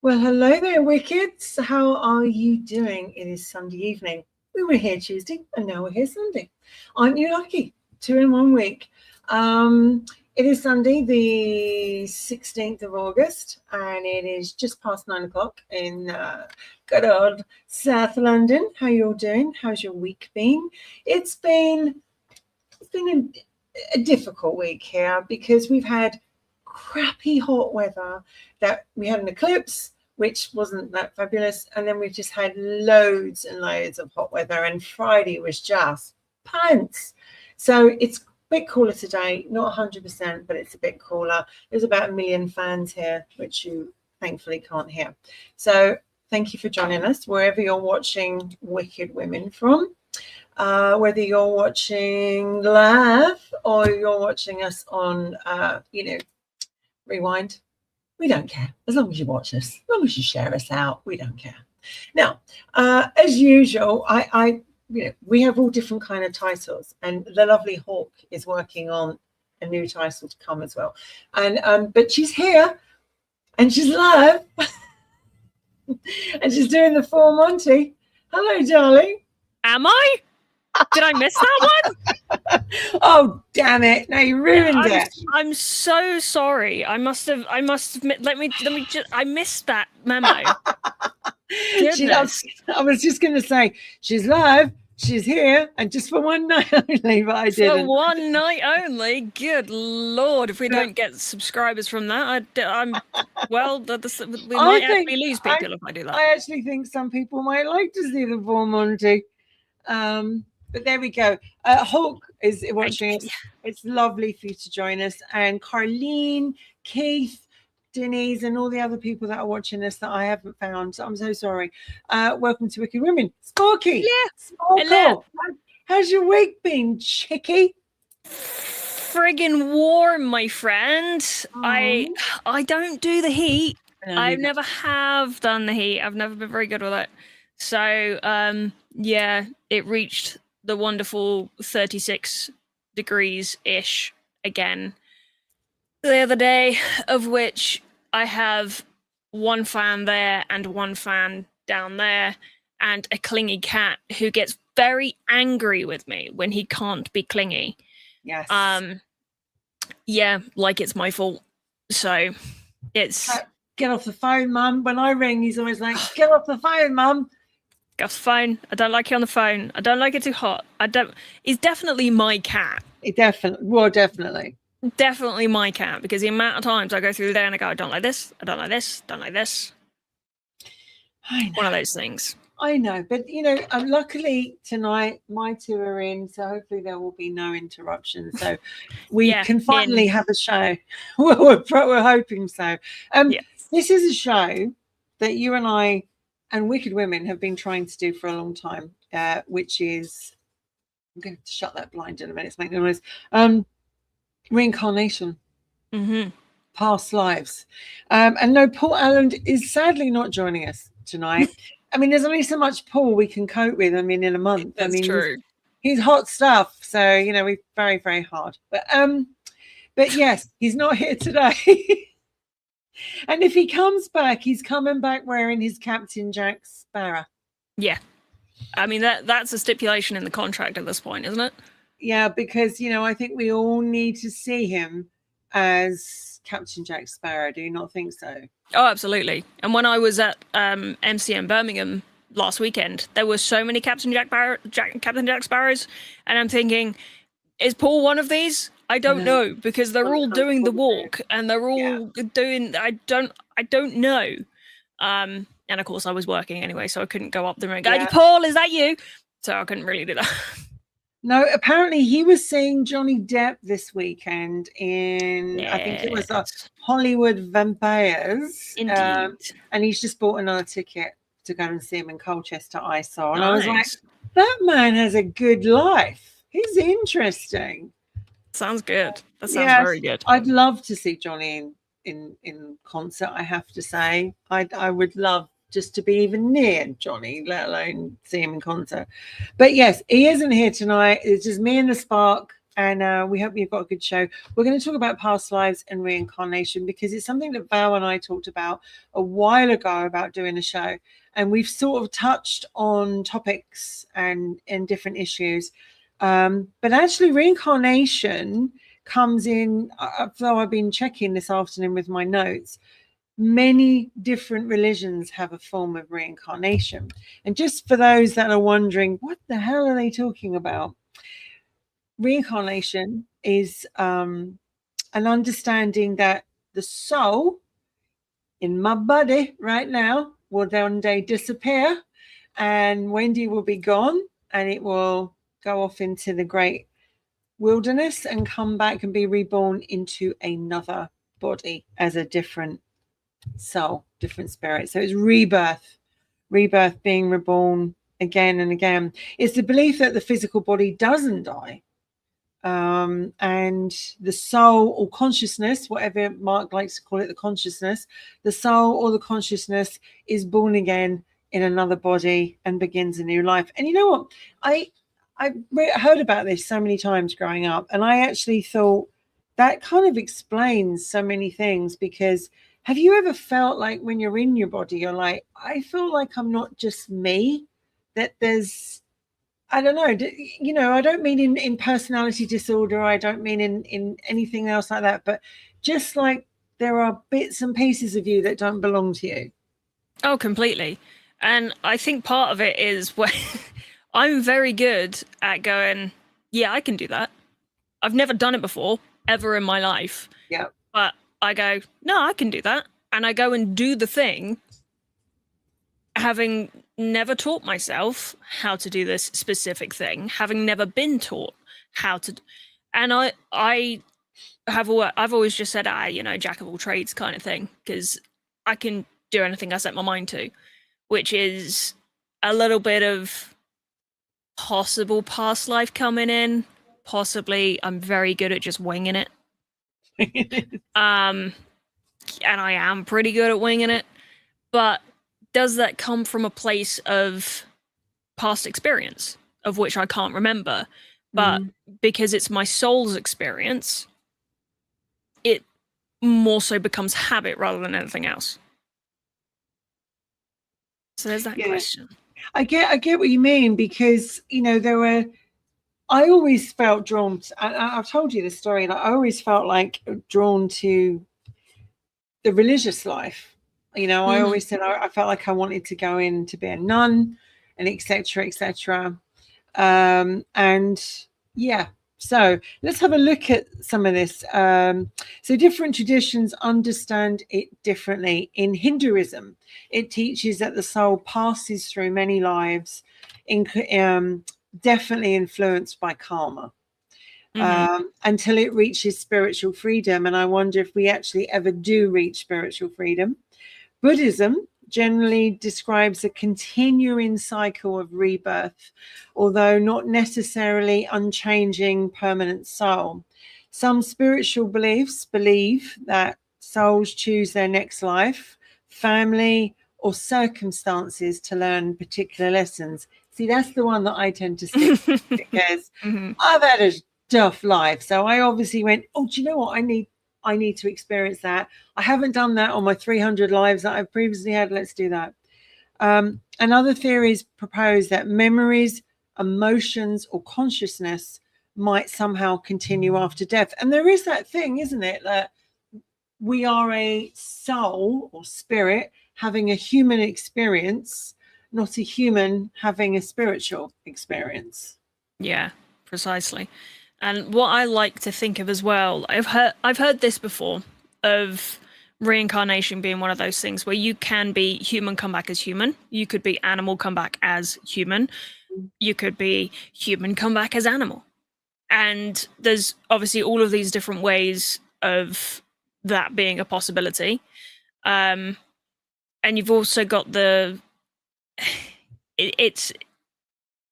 Well, hello there, Wickeds. How are you doing? It is Sunday evening. We were here Tuesday, and now we're here Sunday. Aren't you lucky? 2 in 1 week. It is Sunday, the 16th of August, and it is just past 9 o'clock in good old South London. How you all doing? How's your week been? It's been a difficult week here because we've had crappy hot weather. That we had an eclipse, which wasn't that fabulous, and then we've just had loads and loads of hot weather, and Friday was just pants. So it's a bit cooler today, not 100%, but it's a bit cooler. There's about 1 million fans here, which you thankfully can't hear. So thank you for joining us wherever you're watching Wicked Women from. Whether you're watching live or you're watching us on rewind, we don't care. As long as you watch us, as long as you share us out, we don't care. Now, as usual, we have all different kind of titles, and the lovely Hawk is working on a new title to come as well. And but she's here and she's live and she's doing the full Monty. Hello, darling. Am I? Did I miss that one? Oh, damn it. No, you ruined it. I'm so sorry. I must have let me just I missed that memo. I was just going to say she's live, she's here, and just for one night only, but I didn't. For one night only? Good Lord, if we don't get subscribers from that, we might actually lose people if I do that. I actually think some people might like to see the full Monty. But there we go. Hawk is watching us. It's lovely for you to join us. And Carlene, Keith, Denise, and all the other people that are watching us that I haven't found. So I'm so sorry. Welcome to Wicked Women. Sparky. Yeah. Hello. How's your week been, chickie? Friggin' warm, my friend. I don't do the heat. I never have done the heat. I've never been very good with it. So, it reached the wonderful 36 degrees-ish again the other day, of which I have one fan there and one fan down there, and a clingy cat who gets very angry with me when he can't be clingy. Yes. Like it's my fault. So it's... Get off the phone, Mum. When I ring, he's always like, get off the phone, Mum. Get off the phone. I don't like you on the phone. I don't like it too hot. He's definitely my cat. Definitely. Definitely my cat, because the amount of times I go through the day and I go, I don't like this, I don't like this, don't like this. I know. One of those things. I know, but luckily tonight my two are in, so hopefully there will be no interruptions. So we can finally have a show. We're hoping so. This is a show that you and I and Wicked Women have been trying to do for a long time, which is, I'm going to shut that blind in a minute to make no noise. Reincarnation. Mm-hmm. Past lives. And no, Paul Allen is sadly not joining us tonight. I mean, there's only so much Paul we can cope with. I mean, in a month. That's true. He's hot stuff. So, we're very, very hard. But yes, he's not here today. And if he comes back, he's coming back wearing his Captain Jack Sparrow. Yeah. I mean, that's a stipulation in the contract at this point, isn't it? Yeah, because, I think we all need to see him as Captain Jack Sparrow. Do you not think so? Oh, absolutely. And when I was at MCM Birmingham last weekend, there were so many Captain Jack Sparrows, and I'm thinking, is Paul one of these? I don't know, because they're all doing the walk and they're all doing. I don't know. And of course, I was working anyway, so I couldn't go up there and go, Paul, is that you? So I couldn't really do that. No, apparently he was seeing Johnny Depp this weekend in, I think it was Hollywood Vampires. Indeed. And he's just bought another ticket to go and see him in Colchester, I saw. And I was like, that man has a good life. He's interesting. Sounds good. That sounds very good. I'd love to see Johnny in concert, I have to say. I would love just to be even near Johnny, let alone see him in concert. But yes, he isn't here tonight. It's just me and the Spark and we hope you've got a good show. We're going to talk about past lives and reincarnation because it's something that Val and I talked about a while ago about doing a show, and we've sort of touched on topics and different issues. But actually, reincarnation comes in, though I've been checking this afternoon with my notes, many different religions have a form of reincarnation. And just for those that are wondering, what the hell are they talking about? Reincarnation is an understanding that the soul in my body right now will one day disappear, and Wendy will be gone, and it will go off into the great wilderness and come back and be reborn into another body as a different soul, different spirit. So it's rebirth, being reborn again and again. It's the belief that the physical body doesn't die, and the soul or consciousness, whatever Mark likes to call it, the soul or the consciousness is born again in another body and begins a new life. And you know what? I heard about this so many times growing up, and I actually thought that kind of explains so many things. Because have you ever felt like when you're in your body, you're like, I feel like I'm not just me, that there's, I don't know, you know, I don't mean in personality disorder, I don't mean in anything else like that, but just like there are bits and pieces of you that don't belong to you. Oh, completely. And I think part of it is where I'm very good at going, yeah, I can do that. I've never done it before, ever in my life. Yeah. But I go, no, I can do that. And I go and do the thing, having never taught myself how to do this specific thing, having never been taught how to. And I've always just said, you know, jack of all trades kind of thing, because I can do anything I set my mind to, which is a little bit of possible past life coming in. Possibly I'm very good at just winging it. And I am pretty good at winging it. But does that come from a place of past experience, of which I can't remember? But because it's my soul's experience, it more so becomes habit rather than anything else. So there's that question. I get what you mean, because, you know, I always felt drawn to, and I've told you this story, like I always felt like drawn to the religious life. You know, I always said I felt like I wanted to go in to be a nun, and etc. etc. And yeah, so let's have a look at some of this. So different traditions understand it differently. In Hinduism, it teaches that the soul passes through many lives, definitely influenced by karma, until it reaches spiritual freedom. And I wonder if we actually ever do reach spiritual freedom. Buddhism generally describes a continuing cycle of rebirth, although not necessarily unchanging permanent soul. Some spiritual beliefs believe that souls choose their next life, family, or circumstances to learn particular lessons. See, that's the one that I tend to stick with, because I've had a tough life. So I obviously went, oh, do you know what? I need to experience that. I haven't done that on my 300 lives that I've previously had. Let's do that. Another theories propose that memories, emotions, or consciousness might somehow continue after death. And there is that thing, isn't it, that we are a soul or spirit having a human experience, not a human having a spiritual experience. Yeah, precisely. And what I like to think of as well, I've heard this before, of reincarnation being one of those things where you can be human, come back as human. You could be animal, come back as human. You could be human, come back as animal. And there's obviously all of these different ways of that being a possibility. And you've also got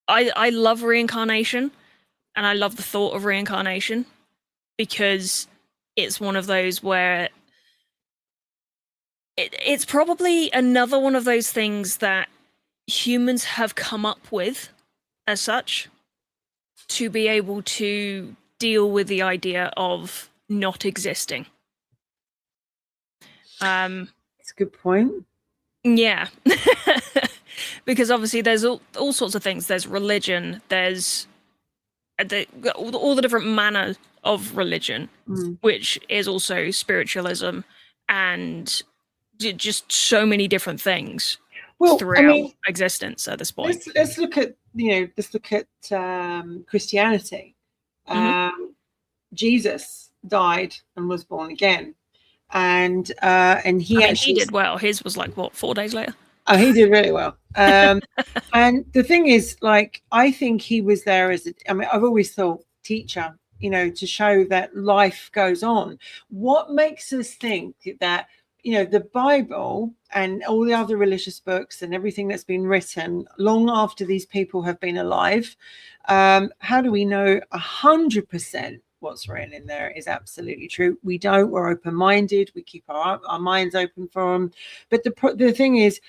I love reincarnation. And I love the thought of reincarnation, because it's one of those where it's probably another one of those things that humans have come up with as such to be able to deal with the idea of not existing. It's a good point. Yeah. Because obviously there's all sorts of things. There's religion, there's all the different manner of religion, which is also spiritualism, and just so many different things throughout existence at this point. Let's look at Christianity. Jesus died and was born again, and he did well. His was like what, 4 days later? Oh, he did really well. And the thing is, like, I think he was there as I've always thought teacher, to show that life goes on. What makes us think that, the Bible and all the other religious books and everything that's been written long after these people have been alive, how do we know 100% what's written in there is absolutely true? We don't. We're open-minded. We keep our minds open for them. But the thing is,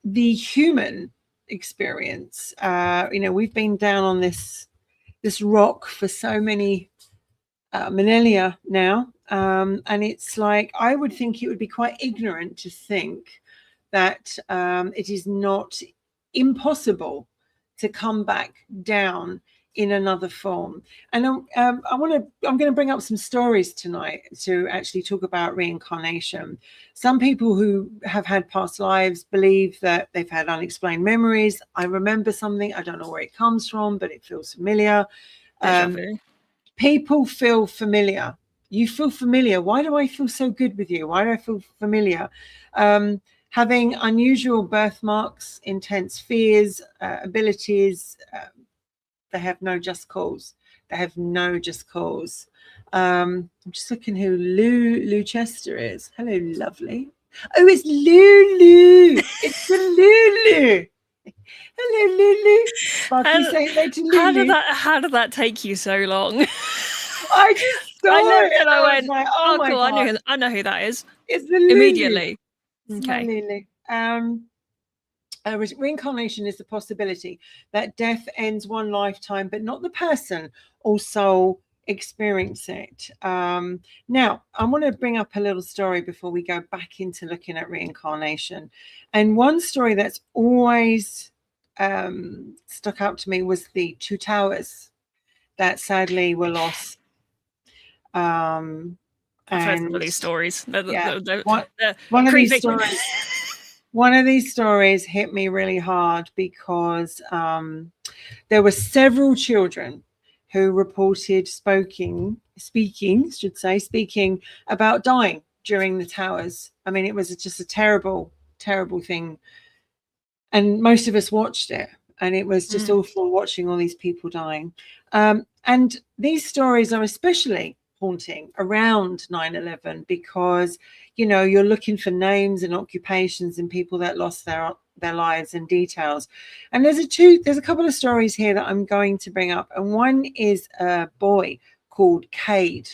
the human experience, we've been down on this rock for so many millennia now, and it's like, I would think it would be quite ignorant to think that it is not impossible to come back down in another form. And I'm going to bring up some stories tonight to actually talk about reincarnation. Some people who have had past lives believe that they've had unexplained memories. I remember something, I don't know where it comes from, but it feels familiar. People feel familiar. You feel familiar. Why do I feel so good with you? Why do I feel familiar? Having unusual birthmarks, intense fears, abilities, they have no just cause. They have no just cause. I'm just looking who Lou Chester is. Hello, lovely. Oh, it's Lulu. It's the Lulu. Hello, Lulu. Sparky, say hello to Lulu. How did that take you so long? I just saw it. And I went, like, oh my cool, God. I know who that is. It's the Lulu. Immediately. It's my Lulu. Reincarnation is the possibility that death ends one lifetime, but not the person or soul experience it. Now, I want to bring up a little story before we go back into looking at reincarnation. And one story that's always stuck out to me was the 2 towers that sadly were lost. I've heard some of these stories. One of these stories. One of these stories hit me really hard because there were several children who reported speaking about dying during the towers. I mean, it was just a terrible, terrible thing. And most of us watched it, and it was just awful watching all these people dying. And these stories are especially haunting around 9/11 because, you're looking for names and occupations and people that lost their lives and details. And there's a couple of stories here that I'm going to bring up. And one is a boy called Cade.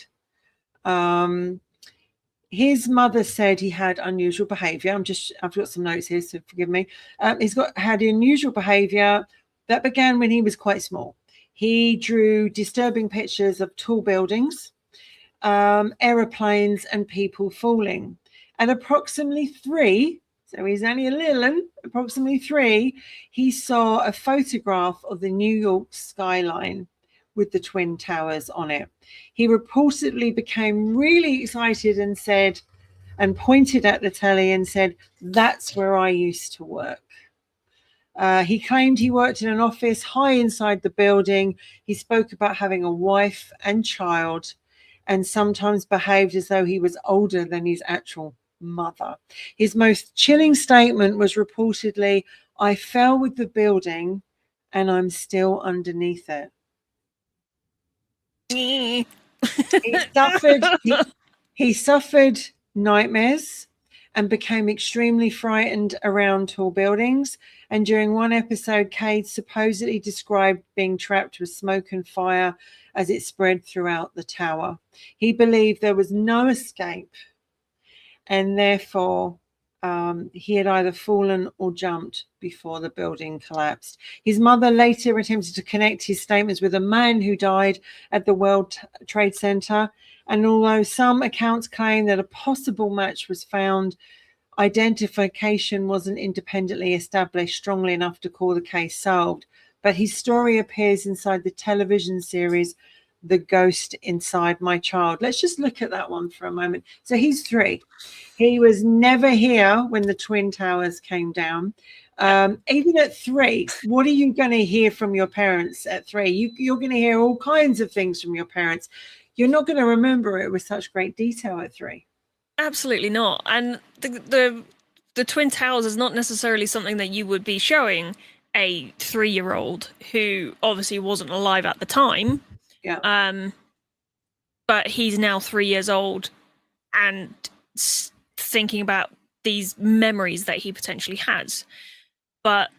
His mother said he had unusual behavior. I've got some notes here, so forgive me. He's had unusual behavior that began when he was quite small. He drew disturbing pictures of tall buildings, aeroplanes, and people falling. At approximately 3, so he's only a little, approximately 3, he saw a photograph of the New York skyline with the Twin Towers on it. He reportedly became really excited and pointed at the telly and said, "That's where I used to work." He claimed he worked in an office high inside the building. He spoke about having a wife and child, and sometimes behaved as though he was older than his actual mother. His most chilling statement was reportedly, "I fell with the building and I'm still underneath it." He suffered nightmares and became extremely frightened around tall buildings. And during one episode, Cade supposedly described being trapped with smoke and fire as it spread throughout the tower. He believed there was no escape, and therefore he had either fallen or jumped before the building collapsed. His mother later attempted to connect his statements with a man who died at the World Trade Center. And although some accounts claim that a possible match was found, identification wasn't independently established strongly enough to call the case solved. But his story appears inside the television series The Ghost Inside My Child. Let's just look at that one for a moment. So he's 3. He was never here when the Twin Towers came down. Even at 3, what are you going to hear from your parents at 3? You're going to hear all kinds of things from your parents. You're not going to remember it with such great detail at 3. Absolutely not. And the Twin Towers is not necessarily something that you would be showing a 3-year-old who obviously wasn't alive at the time. Yeah. But he's now 3 years old and thinking about these memories that he potentially has. But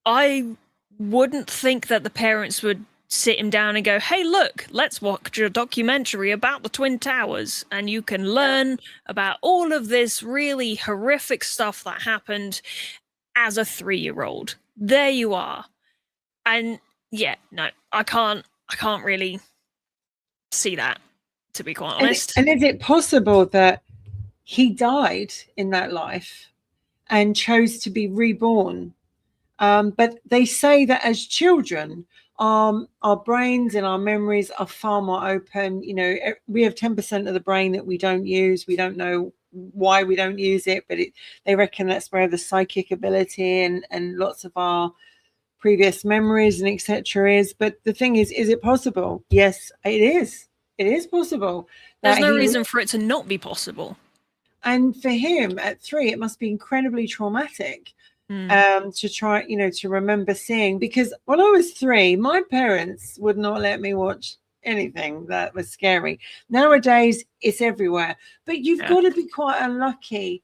I wouldn't think that the parents would sit him down and go, hey, look, let's watch a documentary about the Twin Towers and you can learn about all of this really horrific stuff that happened as a 3-year-old. There you are. And yeah, no, I can't really see that, to be quite honest. And is it possible that he died in that life and chose to be reborn? But they say that as children, our brains and our memories are far more open. You know, we have 10% of the brain that we don't use. We don't know why we don't use it, but they reckon that's where the psychic ability and lots of our previous memories and etc. is. But the thing is it possible? Yes, it is. It is possible. There's no reason for it to not be possible. And for him at 3, it must be incredibly traumatic to try, you know, to remember seeing. Because when I was 3, my parents would not let me watch anything that was scary. Nowadays, it's everywhere. But you've got to be quite unlucky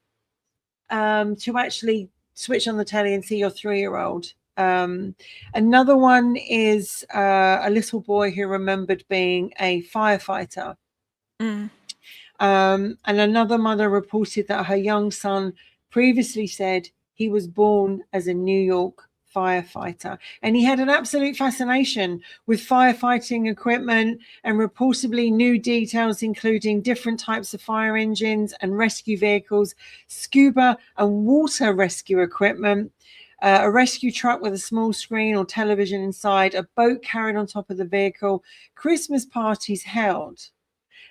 to actually switch on the telly and see your 3-year-old. Another one is a little boy who remembered being a firefighter. And another mother reported that her young son previously said he was born as a New York firefighter, and he had an absolute fascination with firefighting equipment and reportedly new details, including different types of fire engines and rescue vehicles, scuba and water rescue equipment, a rescue truck with a small screen or television inside, a boat carried on top of the vehicle, Christmas parties held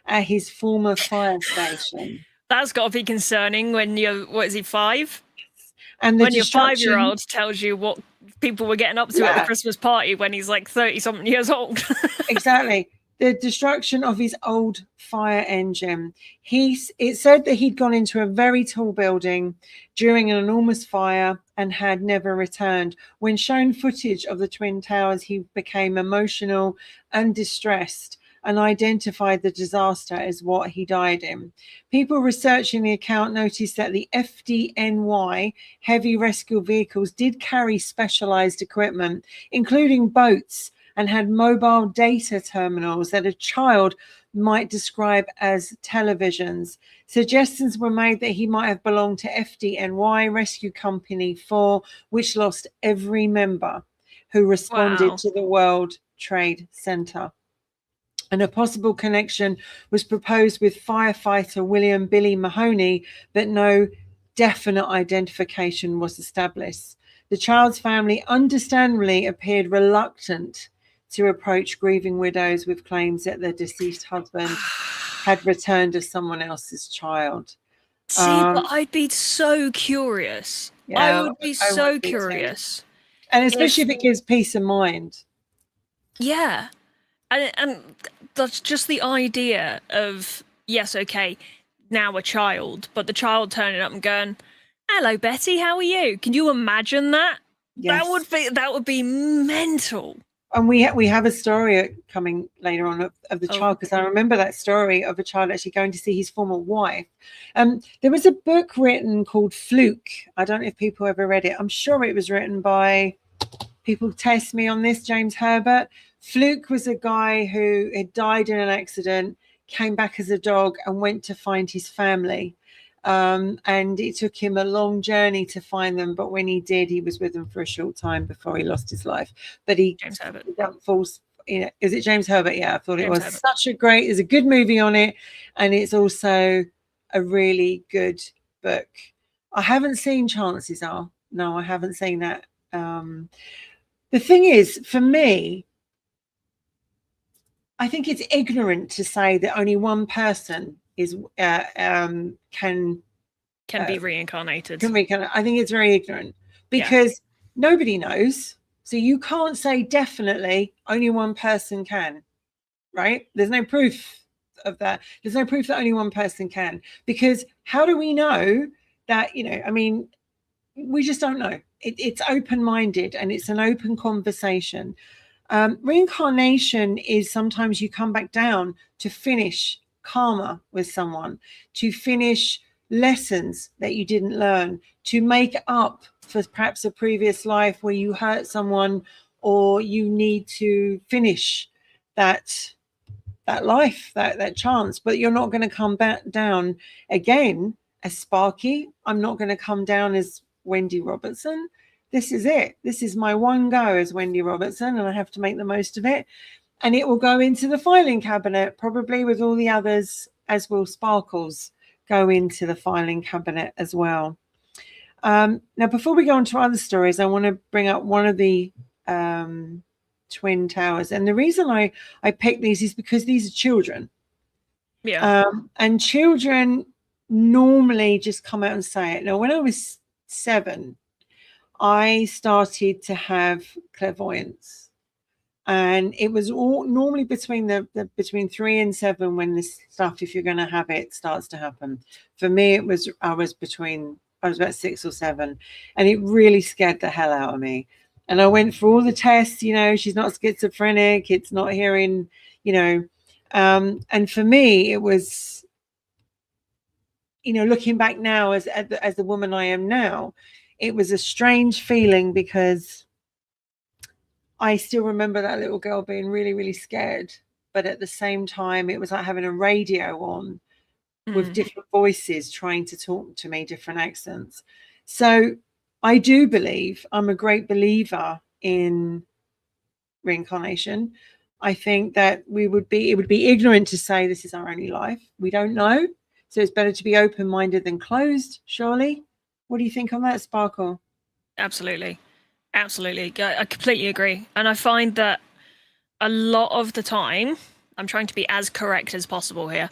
at his former fire station. That's got to be concerning when you're, what is he, 5? And when your 5-year-old tells you what people were getting up to at the Christmas party when he's like 30-something years old. Exactly. The destruction of his old fire engine. It said that he'd gone into a very tall building during an enormous fire and had never returned. When shown footage of the Twin Towers, he became emotional and distressed and identified the disaster as what he died in. People researching the account noticed that the FDNY heavy rescue vehicles did carry specialized equipment, including boats, and had mobile data terminals that a child might describe as televisions. Suggestions were made that he might have belonged to FDNY Rescue Company 4, which lost every member who responded to the World Trade Center. And a possible connection was proposed with firefighter William Billy Mahoney, but no definite identification was established. The child's family understandably appeared reluctant to approach grieving widows with claims that their deceased husband had returned as someone else's child. See, but I'd be so curious. Yeah, I would be so curious. And especially if it gives peace of mind. Yeah. And that's just the idea of, yes, okay, now a child, but the child turning up and going, hello, Betty, how are you? Can you imagine that? Yes. That would be mental. And we have a story coming later on of the child, because I remember that story of a child actually going to see his former wife. There was a book written called Fluke. I don't know if people ever read it. I'm sure it was written by, people test me on this, James Herbert. Fluke was a guy who had died in an accident, came back as a dog and went to find his family. and it took him a long journey to find them. But when he did, he was with them for a short time before he lost his life. But James Herbert. falls. You know, is it James Herbert? Yeah, I thought James it was Herbert. such a great. There's a good movie on it, and it's also a really good book. I haven't seen Chances Are. No, I haven't seen that. The thing is, for me, I think it's ignorant to say that only one person is can be reincarnated. I think it's very ignorant because nobody knows. So you can't say definitely only one person can, right? There's no proof of that. There's no proof that only one person can, because how do we know that, you know, I mean, we just don't know. It's open-minded and it's an open conversation. Reincarnation is sometimes you come back down to finish karma with someone, to finish lessons that you didn't learn, to make up for perhaps a previous life where you hurt someone, or you need to finish that life, that chance. But you're not going to come back down again as Sparky. I'm not going to come down as Wendy Robertson. This is it. This is my one go as Wendy Robertson, and I have to make the most of it. And it will go into the filing cabinet, probably with all the others, as will Sparkles go into the filing cabinet as well. Now, before we go on to other stories, I want to bring up one of the Twin Towers. And the reason I picked these is because these are children. Yeah. And children normally just come out and say it. Now, when I was 7, I started to have clairvoyance, and it was all normally between between 3 and 7 when this stuff, if you're going to have it, starts to happen. For me, I was about 6 or 7, and it really scared the hell out of me. And I went for all the tests, you know, she's not schizophrenic, it's not hearing, you know, and for me, it was, you know, looking back now as the woman I am now, it was a strange feeling, because I still remember that little girl being really, really scared. But at the same time, it was like having a radio on with different voices trying to talk to me, different accents. So I do believe, I'm a great believer in reincarnation. I think that it would be ignorant to say this is our only life. We don't know. So it's better to be open-minded than closed, surely. What do you think on that, Sparkle? Absolutely. Absolutely. I completely agree. And I find that a lot of the time, I'm trying to be as correct as possible here.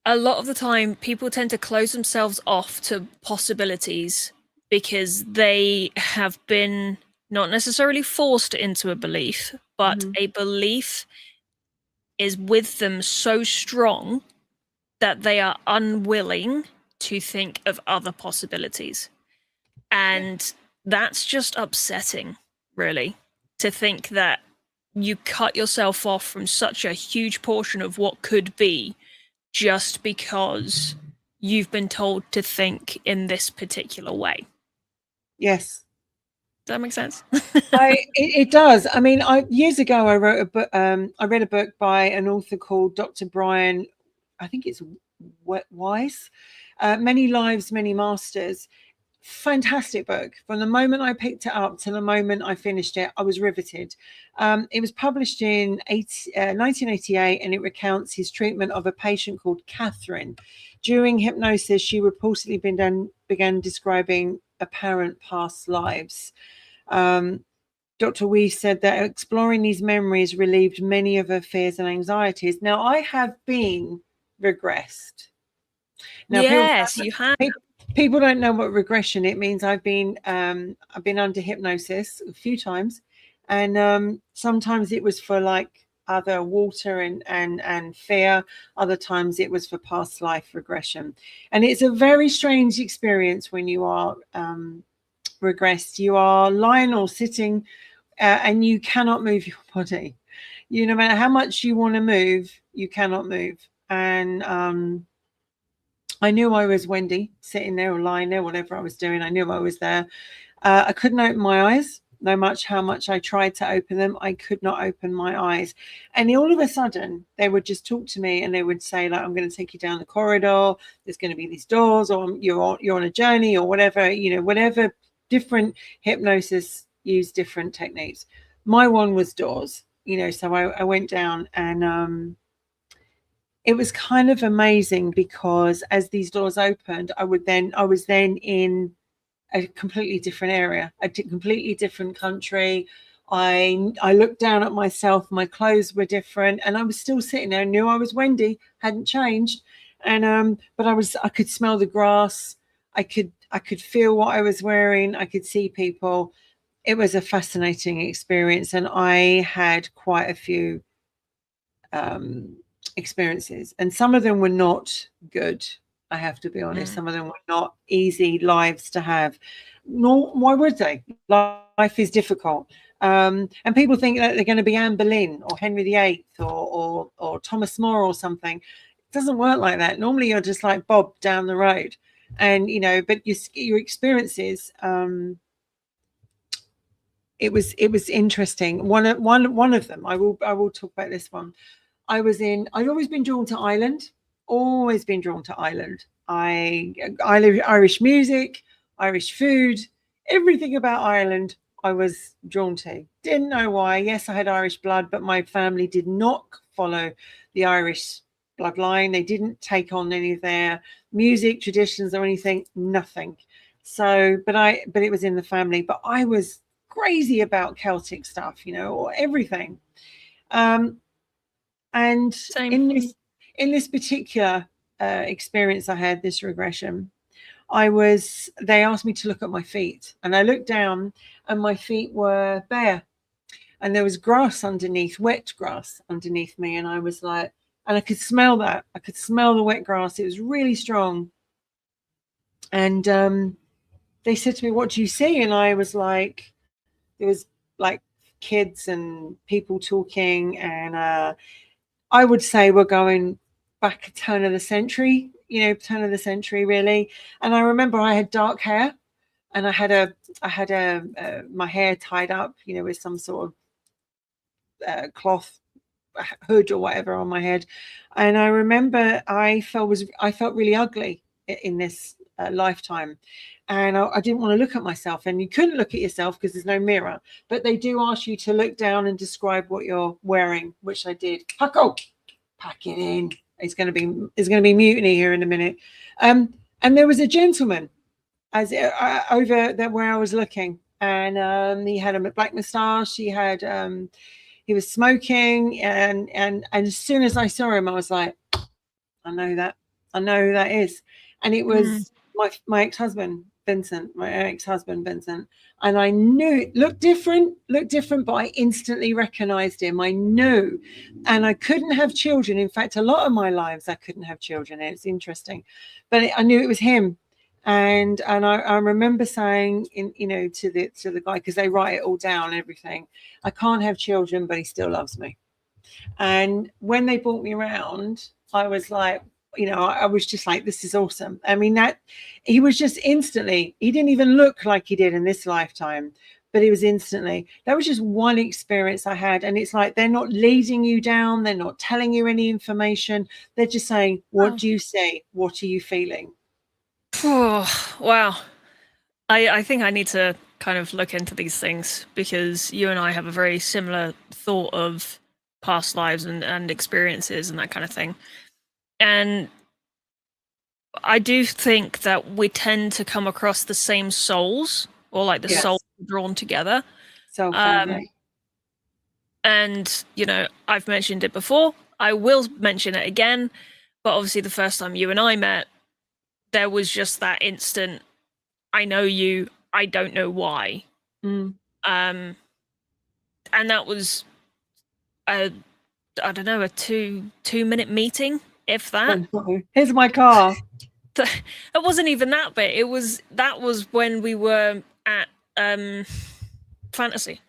A lot of the time, people tend to close themselves off to possibilities because they have been not necessarily forced into a belief, but a belief is with them so strong that they are unwilling to think of other possibilities. And that's just upsetting, really, to think that you cut yourself off from such a huge portion of what could be just because you've been told to think in this particular way. Yes. Does that make sense? It does. I mean, years ago I wrote a book. I read a book by an author called Dr. Brian, I think it's Weiss, Many Lives, Many Masters. Fantastic book. From the moment I picked it up to the moment I finished it, I was riveted. It was published in 1988, and it recounts his treatment of a patient called Catherine. During hypnosis, she reportedly began describing apparent past lives. Dr. Weiss said that exploring these memories relieved many of her fears and anxieties. Now, I have been regressed. Now, yes, you have. People don't know what regression it means. I've been under hypnosis a few times, and sometimes it was for like other water and fear. Other times it was for past life regression, and it's a very strange experience when you are regressed. You are lying or sitting, and you cannot move your body. No matter how much you want to move, you cannot move. And I knew I was Wendy, sitting there or lying there, whatever I was doing. I knew I was there. I couldn't open my eyes. No much how much I tried to open them, I could not open my eyes. And all of a sudden, they would just talk to me and they would say, like, I'm going to take you down the corridor. There's going to be these doors, or you're on a journey, or whatever, whatever. Different hypnosis use different techniques. My one was doors, so I went down, and it was kind of amazing because as these doors opened, I was then in a completely different area, a completely different country. I looked down at myself, my clothes were different, and I was still sitting there. I knew I was Wendy, hadn't changed. And but I could smell the grass. I could feel what I was wearing. I could see people. It was a fascinating experience, and I had quite a few experiences, and some of them were not good. I have to be honest. Some of them were not easy lives to have. Nor why would they? Life is difficult. And people think that they're going to be Anne Boleyn or Henry VIII or Thomas More or something. It doesn't work like that. Normally you're just like Bob down the road, and but your experiences. It was interesting. One of them. I will talk about this one. I'd always been drawn to Ireland. Always been drawn to Ireland. I live Irish music, Irish food, everything about Ireland I was drawn to. Didn't know why. Yes, I had Irish blood, but my family did not follow the Irish bloodline. They didn't take on any of their music traditions or anything. Nothing. So, but it was in the family. But I was crazy about Celtic stuff, or everything. And Same. in this particular experience I had, this regression, they asked me to look at my feet, and I looked down and my feet were bare, and there was grass underneath, wet grass underneath me. And I was like, and I could smell that. I could smell the wet grass. It was really strong. And they said to me, "What do you see?" And I was like, there was like kids and people talking, and I would say we're going back a turn of the century, really. And I remember I had dark hair, and I had my hair tied up, with some sort of cloth hood or whatever on my head. And I remember I felt really ugly in this lifetime. And I didn't want to look at myself, and you couldn't look at yourself because there's no mirror, but they do ask you to look down and describe what you're wearing, which I did. Pack it in. There's going to be mutiny here in a minute. And there was a gentleman over there where I was looking, and he had a black moustache. He was smoking, and as soon as I saw him, I was like, I know who that is. And it was my ex-husband, Vincent, and I knew it looked different, but I instantly recognized him. I knew, and I couldn't have children. In fact, a lot of my lives I couldn't have children. It's interesting, but I knew it was him. And I remember saying, to the guy, because they write it all down, everything, I can't have children, but he still loves me. And when they brought me around, I was like, I was just like, this is awesome. I mean, that he was just instantly, he didn't even look like he did in this lifetime, but it was instantly. That was just one experience I had. And it's like, they're not leading you down. They're not telling you any information. They're just saying, what do you say? What are you feeling? Oh, wow. I think I need to kind of look into these things, because you and I have a very similar thought of past lives and experiences and that kind of thing. And I do think that we tend to come across the same souls, or like the souls drawn together. So family. And, I've mentioned it before. I will mention it again. But obviously the first time you and I met, there was just that instant, I know you, I don't know why. And that was I don't know, a 2-minute meeting, if that. Here's my car. It wasn't even that bit. That was when we were at Fantasy.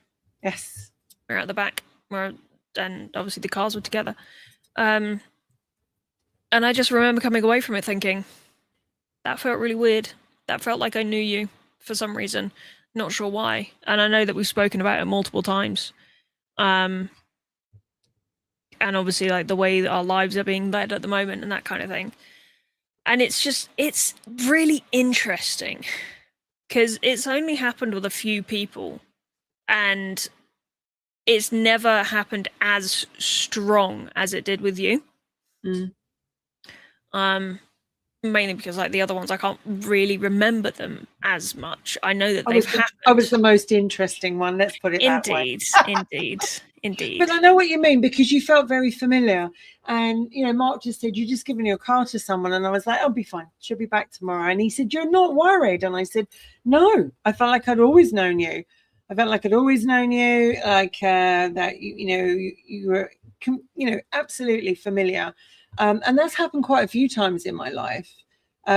Yes. We were at the back, and obviously the cars were together. And I just remember coming away from it thinking, that felt really weird. That felt like I knew you for some reason. Not sure why. And I know that we've spoken about it multiple times. And obviously, like, the way that our lives are being led at the moment and that kind of thing. And it's really interesting because it's only happened with a few people, and it's never happened as strong as it did with you. Mainly because, like, the other ones, I can't really remember them as much. I know that they've happened. I was the most interesting one, let's put it that way. Indeed. But I know what you mean, because you felt very familiar. And, you know, Mark just said, you're just giving your car to someone. And I was like, I'll be fine. She'll be back tomorrow. And he said, you're not worried. And I said, no, I felt like I'd always known you. Like that, you were, absolutely familiar. And that's happened quite a few times in my life.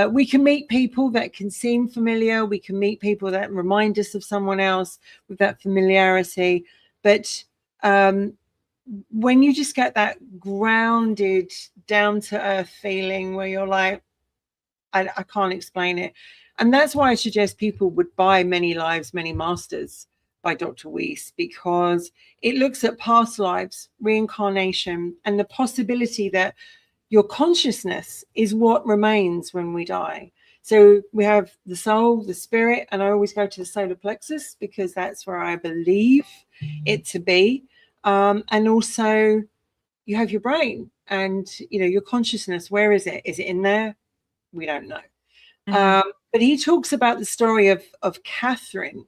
We can meet people that can seem familiar. We can meet people that remind us of someone else with that familiarity. But when you just get that grounded, down-to-earth feeling where you're like, I can't explain it. And that's why I suggest people would buy Many Lives, Many Masters by Dr. Weiss, because it looks at past lives, reincarnation, and the possibility that your consciousness is what remains when we die. So we have the soul, the spirit, and I always go to the solar plexus because that's where I believe it to be. And also you have your brain and, your consciousness. Where is it? Is it in there? We don't know. But he talks about the story of Catherine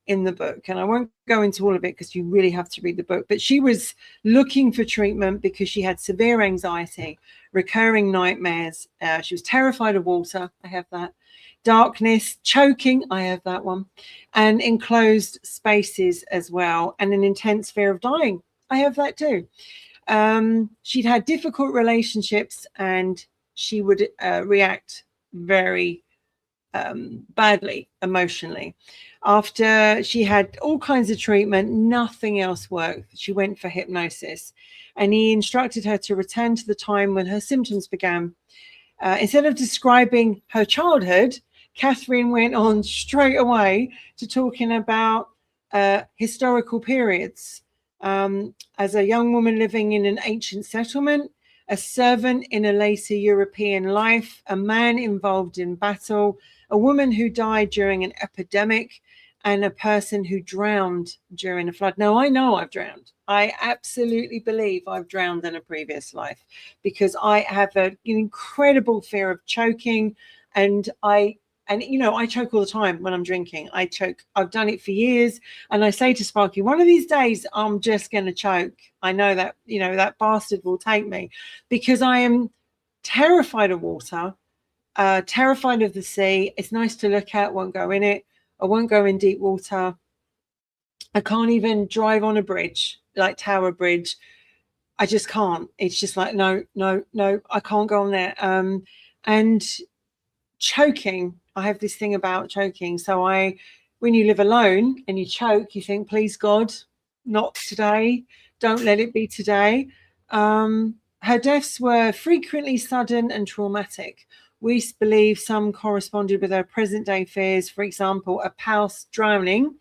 in the book, and I won't go into all of it because you really have to read the book. But she was looking for treatment because she had severe anxiety, recurring nightmares. She was terrified of water. I have that. Darkness, choking. I have that one. And enclosed spaces as well, and an intense fear of dying. I have that too. She'd had difficult relationships, and she would react very badly emotionally. After she had all kinds of treatment, nothing else worked. She went for hypnosis, and he instructed her to return to the time when her symptoms began. Instead of describing her childhood, Catherine went on straight away to talking about historical periods. As a young woman living in an ancient settlement, a servant in a later European life, a man involved in battle, a woman who died during an epidemic, and a person who drowned during a flood. Now, I know I've drowned. I absolutely believe I've drowned in a previous life because I have an incredible fear of choking. And I choke all the time when I'm drinking. I choke. I've done it for years. And I say to Sparky, one of these days, I'm just going to choke. I know that, that bastard will take me because I am terrified of water, terrified of the sea. It's nice to look at, won't go in it. I won't go in deep water. I can't even drive on a bridge, like Tower Bridge. I just can't. It's just like, no, I can't go on there. And choking, I have this thing about choking. So when you live alone and you choke, you think, please God, not today. Don't let it be today. Her deaths were frequently sudden and traumatic. We believe some corresponded with her present day fears. For example, a pulse drowning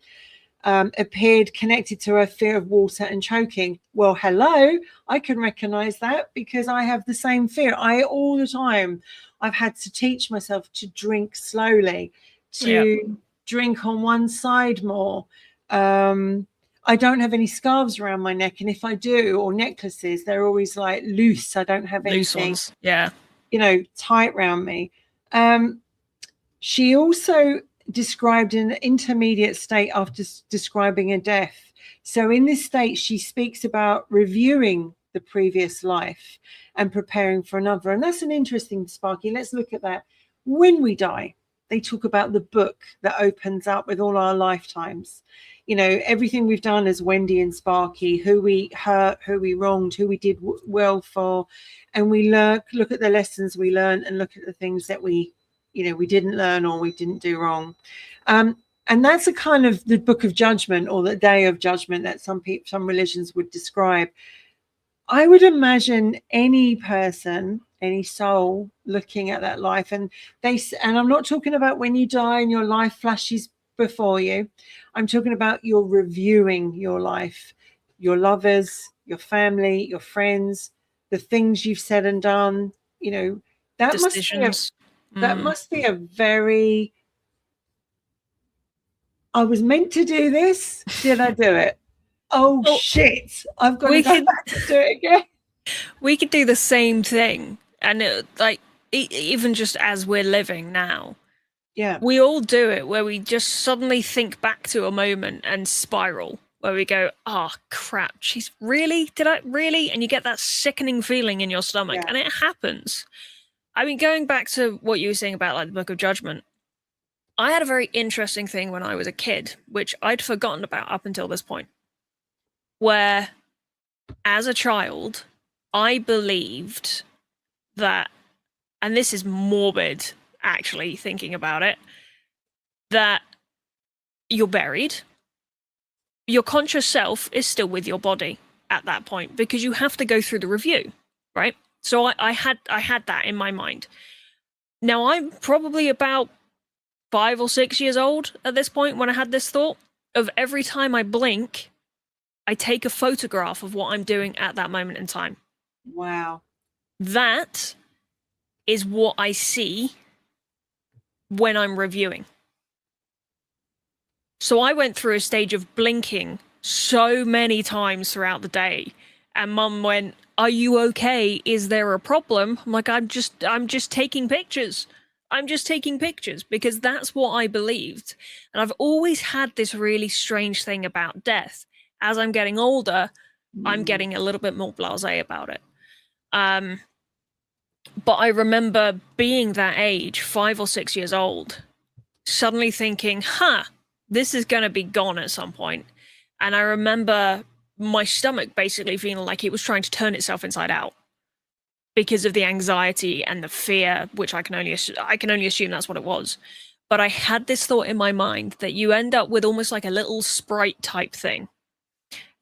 appeared connected to her fear of water and choking. Well, hello, I can recognize that because I have the same fear. All the time, I've had to teach myself to drink slowly, to drink on one side more. I don't have any scarves around my neck. And if I do, or necklaces, they're always like loose. I don't have loose anything, ones. Yeah. Tight around me. She also described an intermediate state after describing a death. So in this state, she speaks about reviewing the previous life and preparing for another. And that's an interesting, Sparky. Let's look at that. When we die, they talk about the book that opens up with all our lifetimes. Everything we've done as Wendy and Sparky, who we hurt, who we wronged, who we did well for. And we look at the lessons we learned and look at the things that we didn't learn or we didn't do wrong. And that's a kind of the book of judgment or the day of judgment that some religions would describe. I would imagine any person, any soul looking at that life, and I'm not talking about when you die and your life flashes before you. I'm talking about you're reviewing your life, your lovers, your family, your friends, the things you've said and done. You know, that Decisions. must be a very, I was meant to do this. Did I do it? Oh, Well, shit. I've got to we go could back and do it again. we could do the same thing, and like even just as we're living now, Yeah. we all do it where we just suddenly think back to a moment and spiral. Where we go, oh crap, she's really, did I really? And you get that sickening feeling in your stomach, Yeah. and it happens. I mean, going back to what you were saying about like the Book of Judgment, I had a very interesting thing when I was a kid, which I'd forgotten about up until this point, where as a child, I believed that, and this is morbid actually thinking about it, that you're buried. Your conscious self is still with your body at that point because you have to go through the review, right? So I had that in my mind. Now I'm probably about 5 or 6 years old at this point when I had this thought of every time I blink, I take a photograph of what I'm doing at that moment in time. Wow. That is what I see when I'm reviewing. So I went through a stage of blinking so many times throughout the day, and Mum went, "Are you okay? Is there a problem?" I'm like, I'm just taking pictures. I'm just taking pictures because that's what I believed. And I've always had this really strange thing about death. As I'm getting older, I'm getting a little bit more blasé about it. But I remember being that age, 5 or 6 years old, suddenly thinking, this is going to be gone at some point. And I remember my stomach basically feeling like it was trying to turn itself inside out because of the anxiety and the fear, which I can only assume that's what it was. But I had this thought in my mind that you end up with almost like a little sprite type thing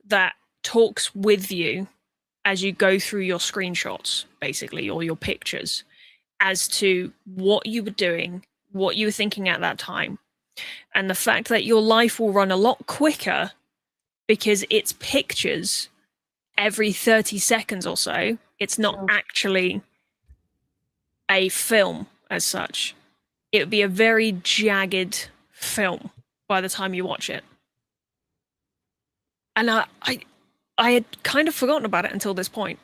that talks with you as you go through your screenshots, basically, or your pictures, as to what you were doing, what you were thinking at that time, and the fact that your life will run a lot quicker because it's pictures every 30 seconds or so. It's not actually a film as such. It would be a very jagged film by the time you watch it. And I had kind of forgotten about it until this point.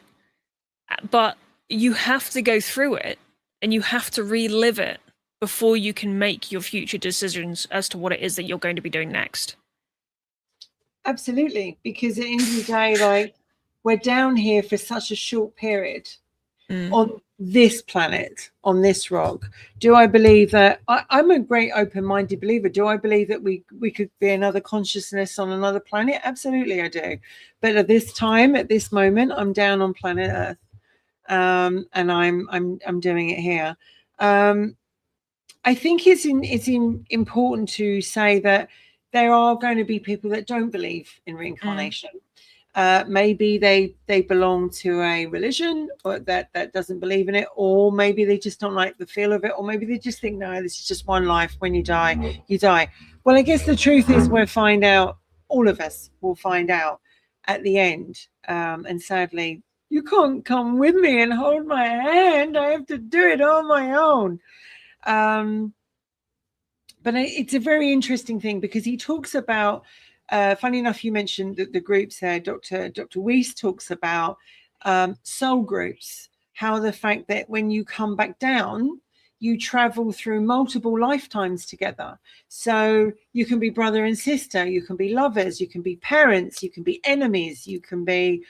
But you have to go through it and you have to relive it before you can make your future decisions as to what it is that you're going to be doing next. Absolutely, because at the end of the day, like, we're down here for such a short period on this planet, on this rock. Do I believe that I'm a great open-minded believer? Do I believe that we could be another consciousness on another planet? Absolutely, I do. But at this time, at this moment, I'm down on planet Earth, and I'm doing it here. I think it's important to say that there are going to be people that don't believe in reincarnation. Maybe they belong to a religion or that doesn't believe in it, or maybe they just don't like the feel of it, or maybe they just think, no, this is just one life. When you die, you die. Well, I guess the truth is we'll find out. All of us will find out at the end. And sadly, you can't come with me and hold my hand. I have to do it on my own. But it's a very interesting thing because he talks about, funny enough, you mentioned that the groups there, Dr. Weiss talks about soul groups, how the fact that when you come back down, you travel through multiple lifetimes together. So you can be brother and sister, you can be lovers, you can be parents, you can be enemies, you can be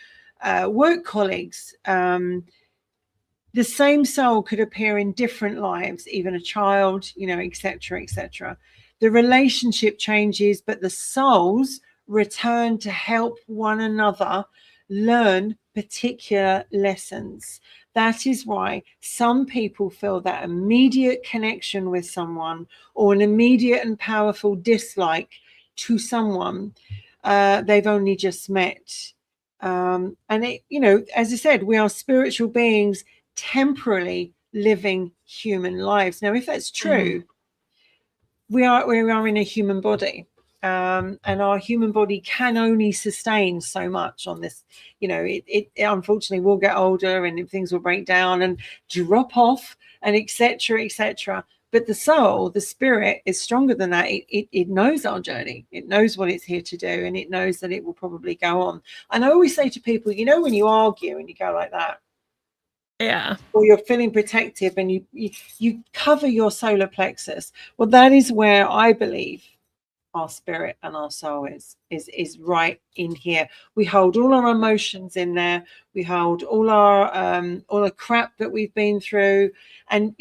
work colleagues. The same soul could appear in different lives, even a child, etc., etc. The relationship changes, but the souls return to help one another learn particular lessons. That is why some people feel that immediate connection with someone or an immediate and powerful dislike to someone they've only just met. And as I said, we are spiritual beings temporarily living human lives. Now, if that's true, we are in a human body. And our human body can only sustain so much on this. It unfortunately will get older and things will break down and drop off and etc. But the soul, the spirit, is stronger than that. It knows our journey. It knows what it's here to do, and it knows that it will probably go on. And I always say to people, when you argue and you go like that, yeah, or you're feeling protective and you cover your solar plexus, well, that is where I believe our spirit and our soul is right in here. We hold all our emotions in there. We hold all the crap that we've been through, and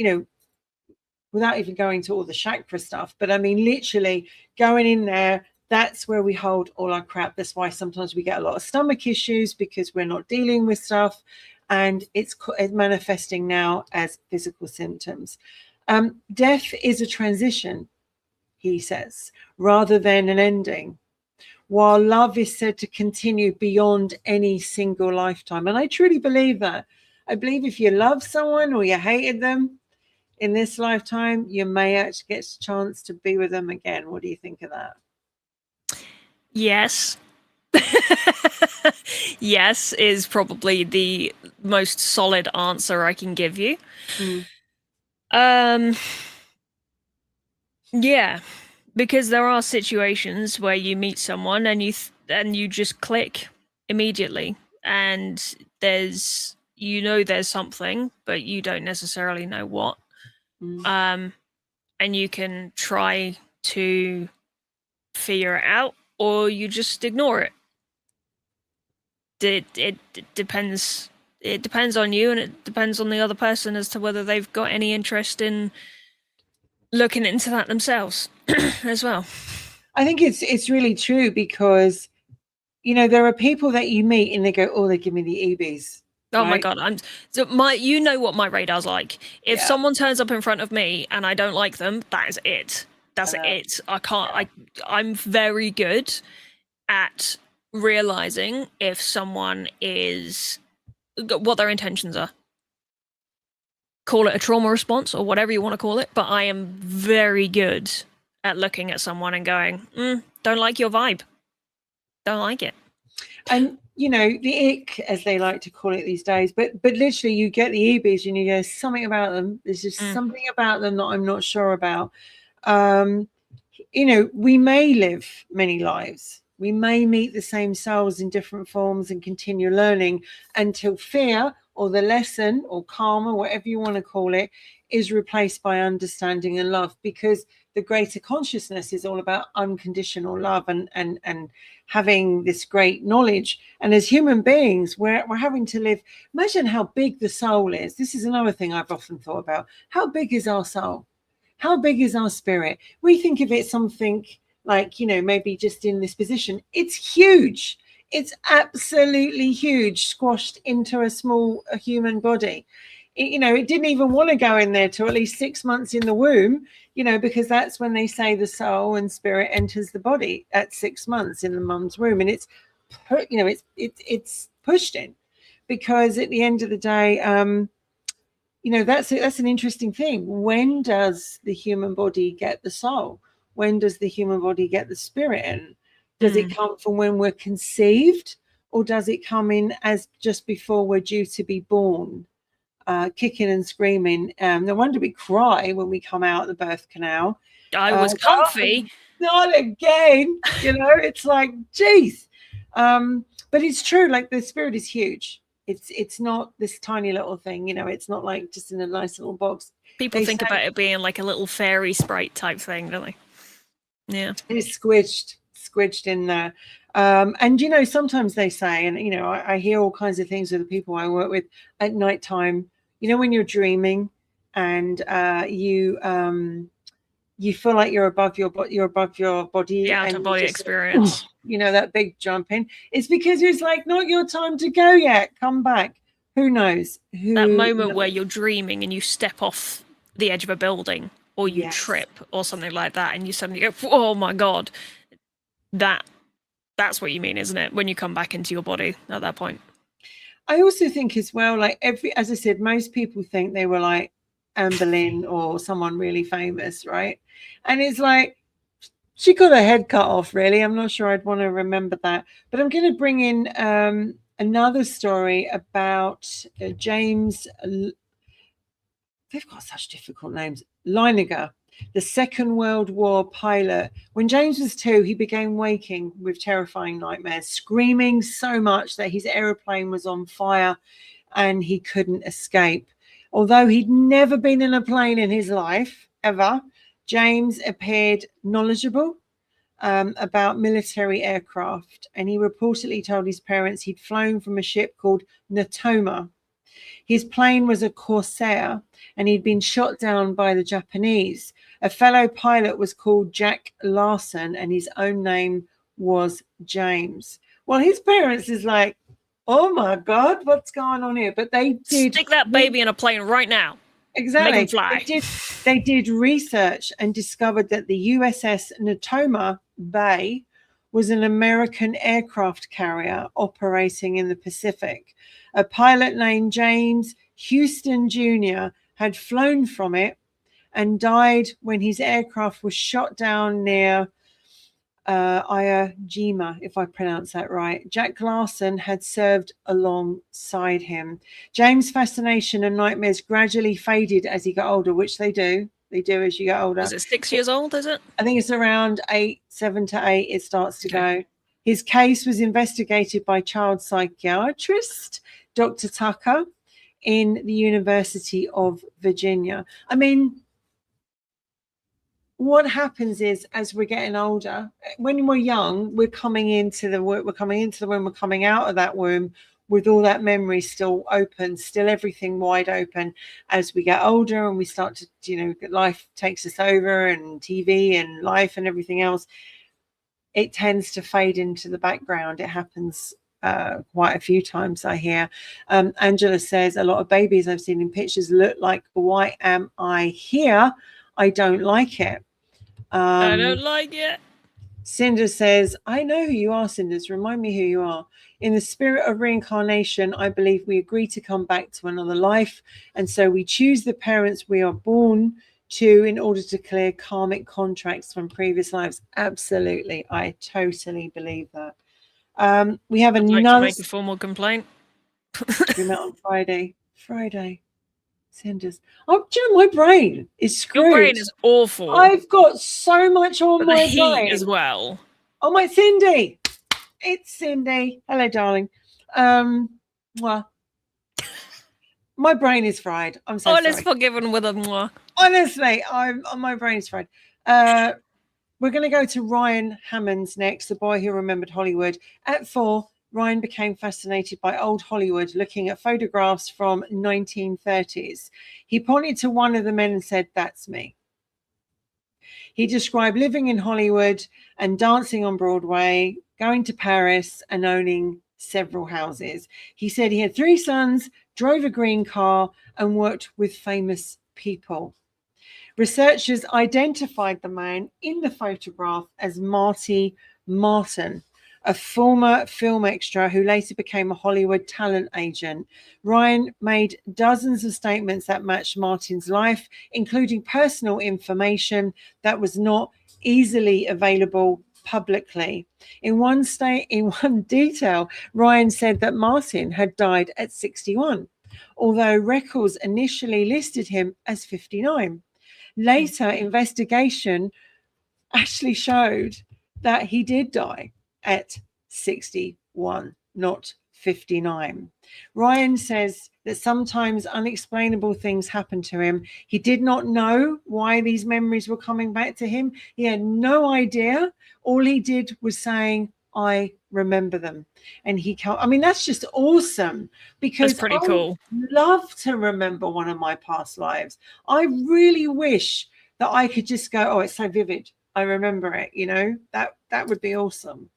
without even going to all the chakra stuff, but I mean literally going in there, that's where we hold all our crap. That's why sometimes we get a lot of stomach issues, because we're not dealing with stuff, and it's manifesting now as physical symptoms. Death is a transition, he says, rather than an ending, while love is said to continue beyond any single lifetime. And I truly believe that. I believe if you love someone or you hated them in this lifetime, you may actually get a chance to be with them again. What do you think of that? Yes. Yes is probably the most solid answer I can give you. Yeah, because there are situations where you meet someone and you just click immediately, and there's something, but you don't necessarily know what. And you can try to figure it out, or you just ignore it. It depends. It depends on you, and it depends on the other person as to whether they've got any interest in looking into that themselves as well. I think it's really true, because there are people that you meet and they go, oh, they give me the EBs. Oh right? My god, what my radar's like. If someone turns up in front of me and I don't like them, that is it. That's it. I can't. I'm very good at realizing if someone is what their intentions are. Call it a trauma response or whatever you want to call it, but I am very good at looking at someone and going, don't like your vibe. Don't like it. And the ick, as they like to call it these days, but literally you get the EBs and you go, something about them. There's just something about them that I'm not sure about. We may live many lives. We may meet the same souls in different forms and continue learning until fear or the lesson or karma, whatever you want to call it, is replaced by understanding and love, because the greater consciousness is all about unconditional love and having this great knowledge. And as human beings, we're having to live. Imagine how big the soul is. This is another thing I've often thought about. How big is our soul? How big is our spirit? We think of it something like, maybe just in this position. It's huge. It's absolutely huge, squashed into a human body. It didn't even want to go in there till at least 6 months in the womb, because that's when they say the soul and spirit enters the body at 6 months in the mum's womb. And it's pushed in, because at the end of the day, that's an interesting thing. When does the human body get the soul? When does the human body get the spirit in? Does it come from when we're conceived, or does it come in as just before we're due to be born, kicking and screaming? No wonder we cry when we come out the birth canal. I was comfy. Not again. It's like, geez. But it's true. Like, the spirit is huge. It's not this tiny little thing. It's not like just in a nice little box. People think about it being like a little fairy sprite type thing, don't they? Yeah. It's squidged in there. And sometimes they say, and I hear all kinds of things with the people I work with at nighttime, when you're dreaming and you feel like you're above your body, the out of body experience, that big jump in. It's because it's like, not your time to go yet, come back. Who knows? That moment where you're dreaming and you step off the edge of a building, or you trip or something like that, and you suddenly go, oh my god. That's what you mean, isn't it? When you come back into your body at that point. I also think as well, like as I said, most people think they were like Anne Boleyn or someone really famous, right? And it's like, she got her head cut off, really. I'm not sure I'd want to remember that. But I'm going to bring in another story about James. They've got such difficult names. Leiniger, the Second World War pilot. When James was 2, he began waking with terrifying nightmares, screaming so much that his aeroplane was on fire and he couldn't escape. Although he'd never been in a plane in his life, ever, James appeared knowledgeable about military aircraft, and he reportedly told his parents he'd flown from a ship called Natoma. His plane was a Corsair, and he'd been shot down by the Japanese. A fellow pilot was called Jack Larson, and his own name was James. Well, his parents is like, oh my God, what's going on here? But they did stick that baby in a plane right now. Exactly. Make him fly. They did research and discovered that the USS Natoma Bay was an American aircraft carrier operating in the Pacific. A pilot named James Houston Jr. had flown from it and died when his aircraft was shot down near Iwo Jima, if I pronounce that right. Jack Larson had served alongside him. James' fascination and nightmares gradually faded as he got older, which they do. They do as you get older. Is it 6 years old, is it? I think it's around 7 to 8 it starts to go. His case was investigated by child psychiatrist Dr. Tucker in the University of Virginia. I mean, what happens is, as we're getting older, when we're young, we're coming into the womb, we're coming out of that womb with all that memory still open, still everything wide open. As we get older and we start to, life takes us over, and TV and life and everything else, it tends to fade into the background. It happens quite a few times, I hear. Angela says, a lot of babies I've seen in pictures look like, why am I here? I don't like it. I don't like it. Cinder says, I know who you are, Cinders. Remind me who you are. In the spirit of reincarnation, I believe we agree to come back to another life. And so we choose the parents we are born to in order to clear karmic contracts from previous lives. Absolutely. I totally believe that. We have another. I'd like to make a formal complaint. We met on Friday. Cinders. Oh, do you know, my brain is screwed. Your brain is awful. I've got so much on my brain as well. Oh, my Cindy. It's Cindy. Hello, darling. Well, my brain is fried. I'm so sorry. All is forgiven with a mwah. Honestly, my brain is fried. We're going to go to Ryan Hammonds next, the boy who remembered Hollywood. At 4, Ryan became fascinated by old Hollywood, looking at photographs from 1930s. He pointed to one of the men and said, that's me. He described living in Hollywood and dancing on Broadway, going to Paris and owning several houses. He said he had 3 sons, drove a green car, and worked with famous people. Researchers identified the man in the photograph as Marty Martin, a former film extra who later became a Hollywood talent agent. Ryan made dozens of statements that matched Martin's life, including personal information that was not easily available publicly. In one detail, Ryan said that Martin had died at 61, although records initially listed him as 59. Later investigation actually showed that he did die at 61, not 59. Ryan says that sometimes unexplainable things happen to him. He did not know why these memories were coming back to him. He had no idea. All he did was saying, I remember them. And he can't, I mean, that's just awesome, because that's pretty cool. Love to remember one of my past lives. I really wish that I could just go, oh, it's so vivid, I remember it, that would be awesome.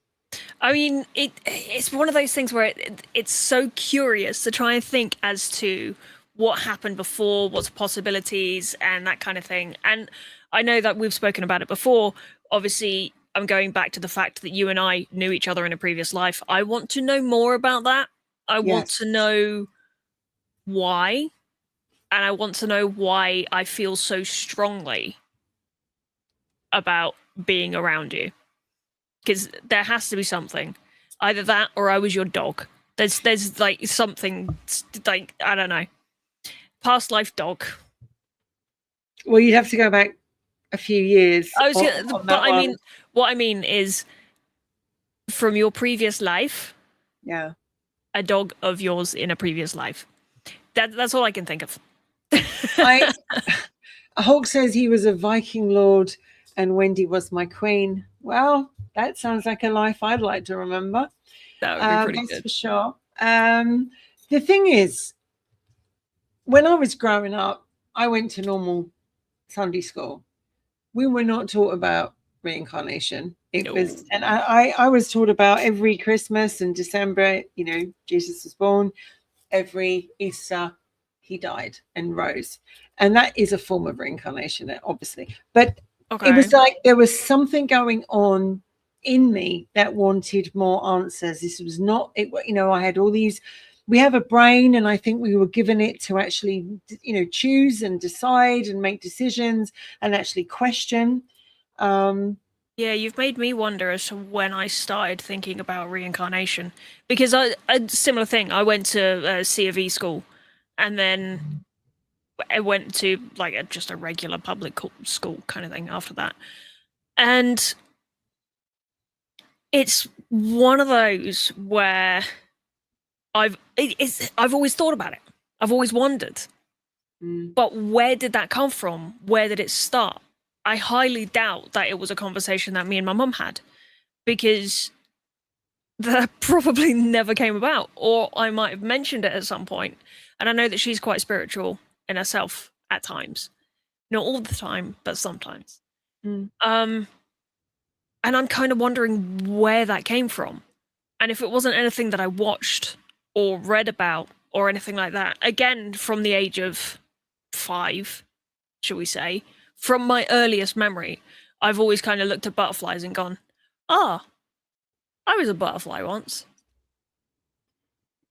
I mean, it's one of those things where it's so curious to try and think as to what happened before, what's possibilities, and that kind of thing. And I know that we've spoken about it before. Obviously, I'm going back to the fact that you and I knew each other in a previous life. I want to know more about that. I want to know why. and I want to know why I feel so strongly about being around you. Because there has to be something. Either that or I was your dog. There's like something, like, I don't know. Past life dog. Well, you'd have to go back a few years. What I mean is from your previous life. Yeah. A dog of yours in a previous life. That's all I can think of. Hulk says he was a Viking lord and Wendy was my queen. Well, that sounds like a life I'd like to remember. That would be pretty that's good. for sure. The thing is, when I was growing up, I went to normal Sunday school. We were not taught about reincarnation. It was, and I was taught about every Christmas and December, you know, Jesus was born. Every Easter, he died and rose. And that is a form of reincarnation, obviously. But it was like there was something going on in me that wanted more answers. This was not, you know, I had all these, we have a brain, and I think we were given it to actually, you know, choose and decide and make decisions and actually question. Yeah, you've made me wonder as to when I started thinking about reincarnation, because a similar thing. I went to C of E school, and then I went to like just a regular public school kind of thing after that, and it's one of those where I've always thought about it. I've always wondered, but where did that come from? Where did it start? I highly doubt that it was a conversation that me and my mum had, because that probably never came about, or I might have mentioned it at some point. And I know that she's quite spiritual in herself at times, not all the time, but sometimes. And I'm kind of wondering where that came from, and if it wasn't anything that I watched or read about or anything like that. Again, from the age of 5, shall we say, from my earliest memory, I've always kind of looked at butterflies and gone, I was a butterfly once.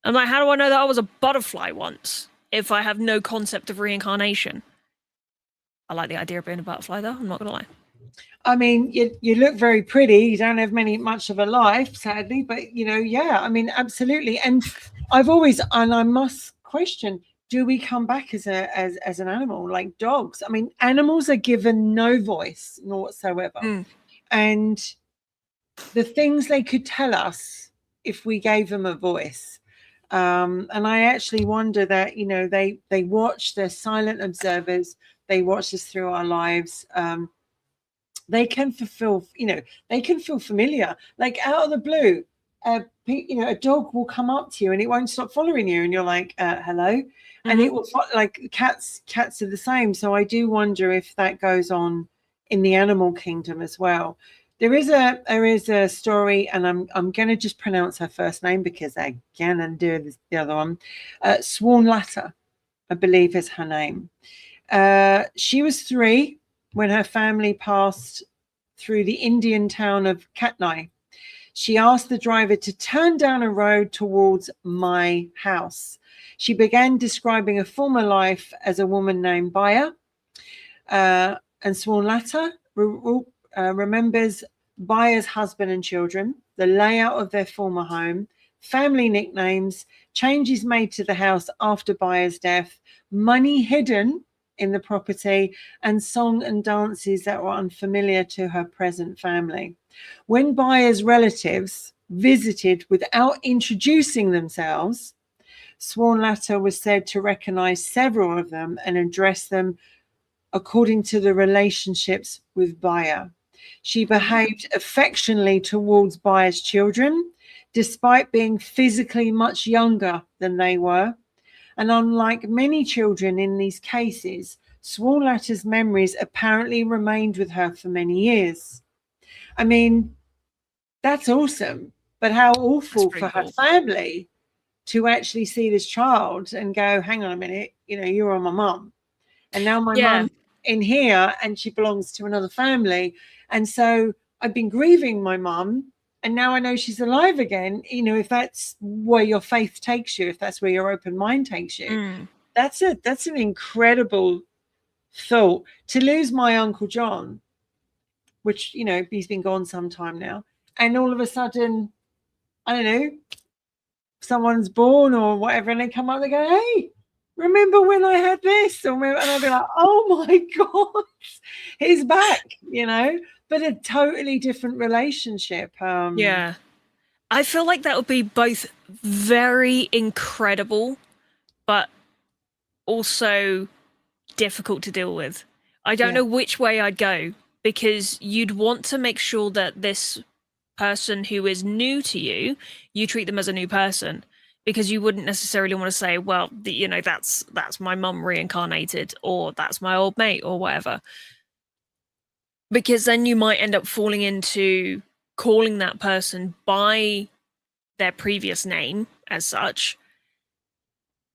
I'm like, how do I know that I was a butterfly once if I have no concept of reincarnation? I like the idea of being a butterfly, though. I'm not gonna lie. I mean, you look very pretty. You don't have much of a life, sadly, but you know, yeah. I mean, absolutely. And I must question: do we come back as an animal, like dogs? I mean, animals are given no voice whatsoever, and the things they could tell us if we gave them a voice. And I actually wonder that, you know, they watch, they're silent observers. They watch us through our lives. They can fulfill, you know, they can feel familiar, like out of the blue. You know, a dog will come up to you and it won't stop following you, and you're like, hello, and it will, like cats are the same. So I do wonder if that goes on in the animal kingdom as well. There is a story, and I'm going to just pronounce her first name because I can't do the other one. Swan Latter, I believe, is her name. She was 3 when her family passed through the Indian town of Katnai. She asked the driver to turn down a road towards my house. She began describing a former life as a woman named Baya. And Swan Latter remembers Baya's husband and children, the layout of their former home, family nicknames, changes made to the house after Baya's death, money hidden in the property, and song and dances that were unfamiliar to her present family. When Baya's relatives visited without introducing themselves, Swan Latter was said to recognize several of them and address them according to the relationships with Baya. She behaved affectionately towards Baya's children, despite being physically much younger than they were. And unlike many children in these cases, Swan Latter's memories apparently remained with her for many years. I mean, that's awesome, but how awful for her family to actually see this child and go, hang on a minute, you know, you're my mum. And now my mum in here, and she belongs to another family. And so I've been grieving my mum, and now I know she's alive again. You know, if that's where your faith takes you, if that's where your open mind takes you, That's an incredible thought. To lose my Uncle John, which, you know, he's been gone some time now, and all of a sudden, I don't know, someone's born or whatever, and they come up, they go, hey, remember when I had this? And I'll be like, oh my God, he's back, you know, but a totally different relationship. Yeah. I feel like that would be both very incredible, but also difficult to deal with. I don't know which way I'd go, because you'd want to make sure that this person who is new to you, you treat them as a new person, because you wouldn't necessarily want to say, well, you know, that's my mum reincarnated, or that's my old mate, or whatever, because then you might end up falling into calling that person by their previous name as such,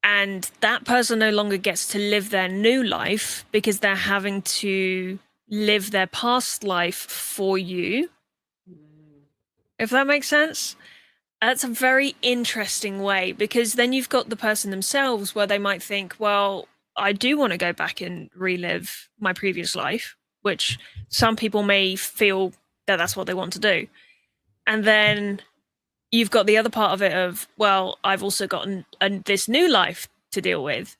and that person no longer gets to live their new life because they're having to live their past life for you, if that makes sense. That's a very interesting way, because then you've got the person themselves where they might think, well, I do want to go back and relive my previous life, which some people may feel that that's what they want to do. And then you've got the other part of it of, well, I've also got this new life to deal with.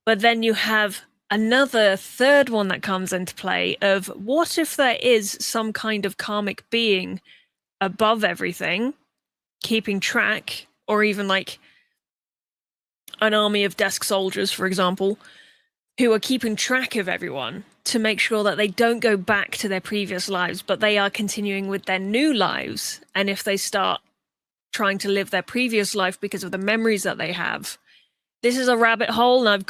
But then you have another third one that comes into play of, what if there is some kind of karmic being above everything, keeping track, or even like an army of desk soldiers, for example, who are keeping track of everyone to make sure that they don't go back to their previous lives, but they are continuing with their new lives. And if they start trying to live their previous life because of the memories that they have, this is a rabbit hole, and I've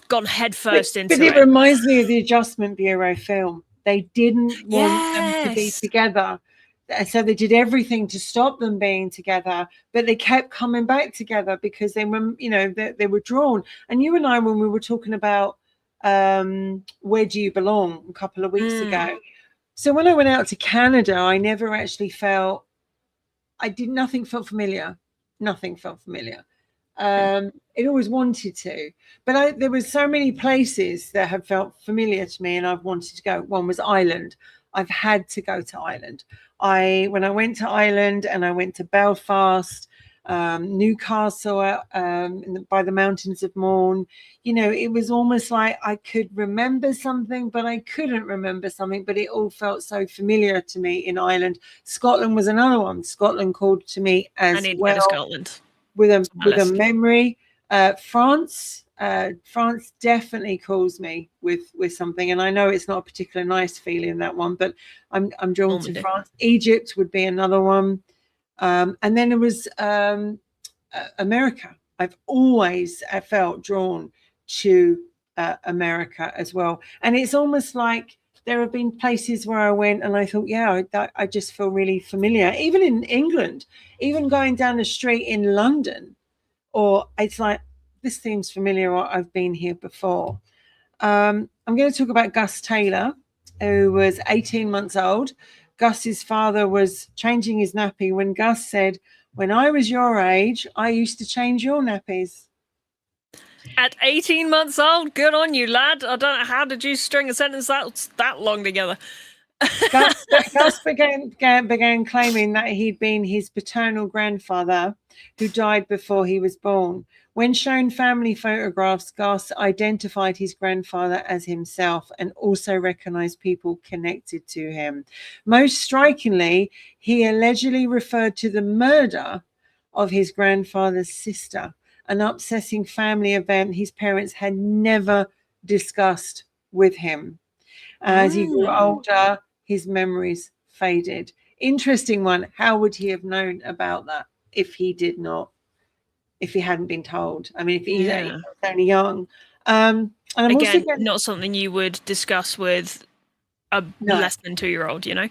gone headfirst into it. But it reminds me of the Adjustment Bureau film. They didn't want them to be together, so they did everything to stop them being together, but they kept coming back together because they were, you know, they were drawn. And you and I, when we were talking about Where Do You Belong a couple of weeks ago, so when I went out to Canada, I never actually felt, nothing felt familiar. Nothing felt familiar. It always wanted to, but there was so many places that have felt familiar to me, and I've wanted to go. One was Ireland. I've had to go to Ireland. When I went to Ireland, and I went to Belfast, Newcastle, by the mountains of Mourne, you know, it was almost like I could remember something, but I couldn't remember something, but it all felt so familiar to me in Ireland. Scotland was another one. Scotland called to me as well. I need to go to Scotland with a memory. France definitely calls me with something, and I know it's not a particularly nice feeling, that one, but I'm drawn to France. Egypt would be another one, and then there was America. I've always felt drawn to America as well, and it's almost like there have been places where I went and I thought, yeah, I just feel really familiar. Even in England, even going down the street in London, or it's like, this seems familiar, or I've been here before. I'm going to talk about Gus Taylor, who was 18 months old. Gus's father was changing his nappy when Gus said, when I was your age, I used to change your nappies. At 18 months old? Good on you, lad. I don't know, how did you string a sentence that long together? Gus began claiming that he'd been his paternal grandfather, who died before he was born. When shown family photographs, Gus identified his grandfather as himself and also recognized people connected to him. Most strikingly, he allegedly referred to the murder of his grandfather's sister, an upsetting family event his parents had never discussed with him. As he grew older, his memories faded. Interesting one. How would he have known about that if he hadn't been told? I mean, if he's only young. And I'm again, also not something you would discuss with a less than 2-year-old, you know?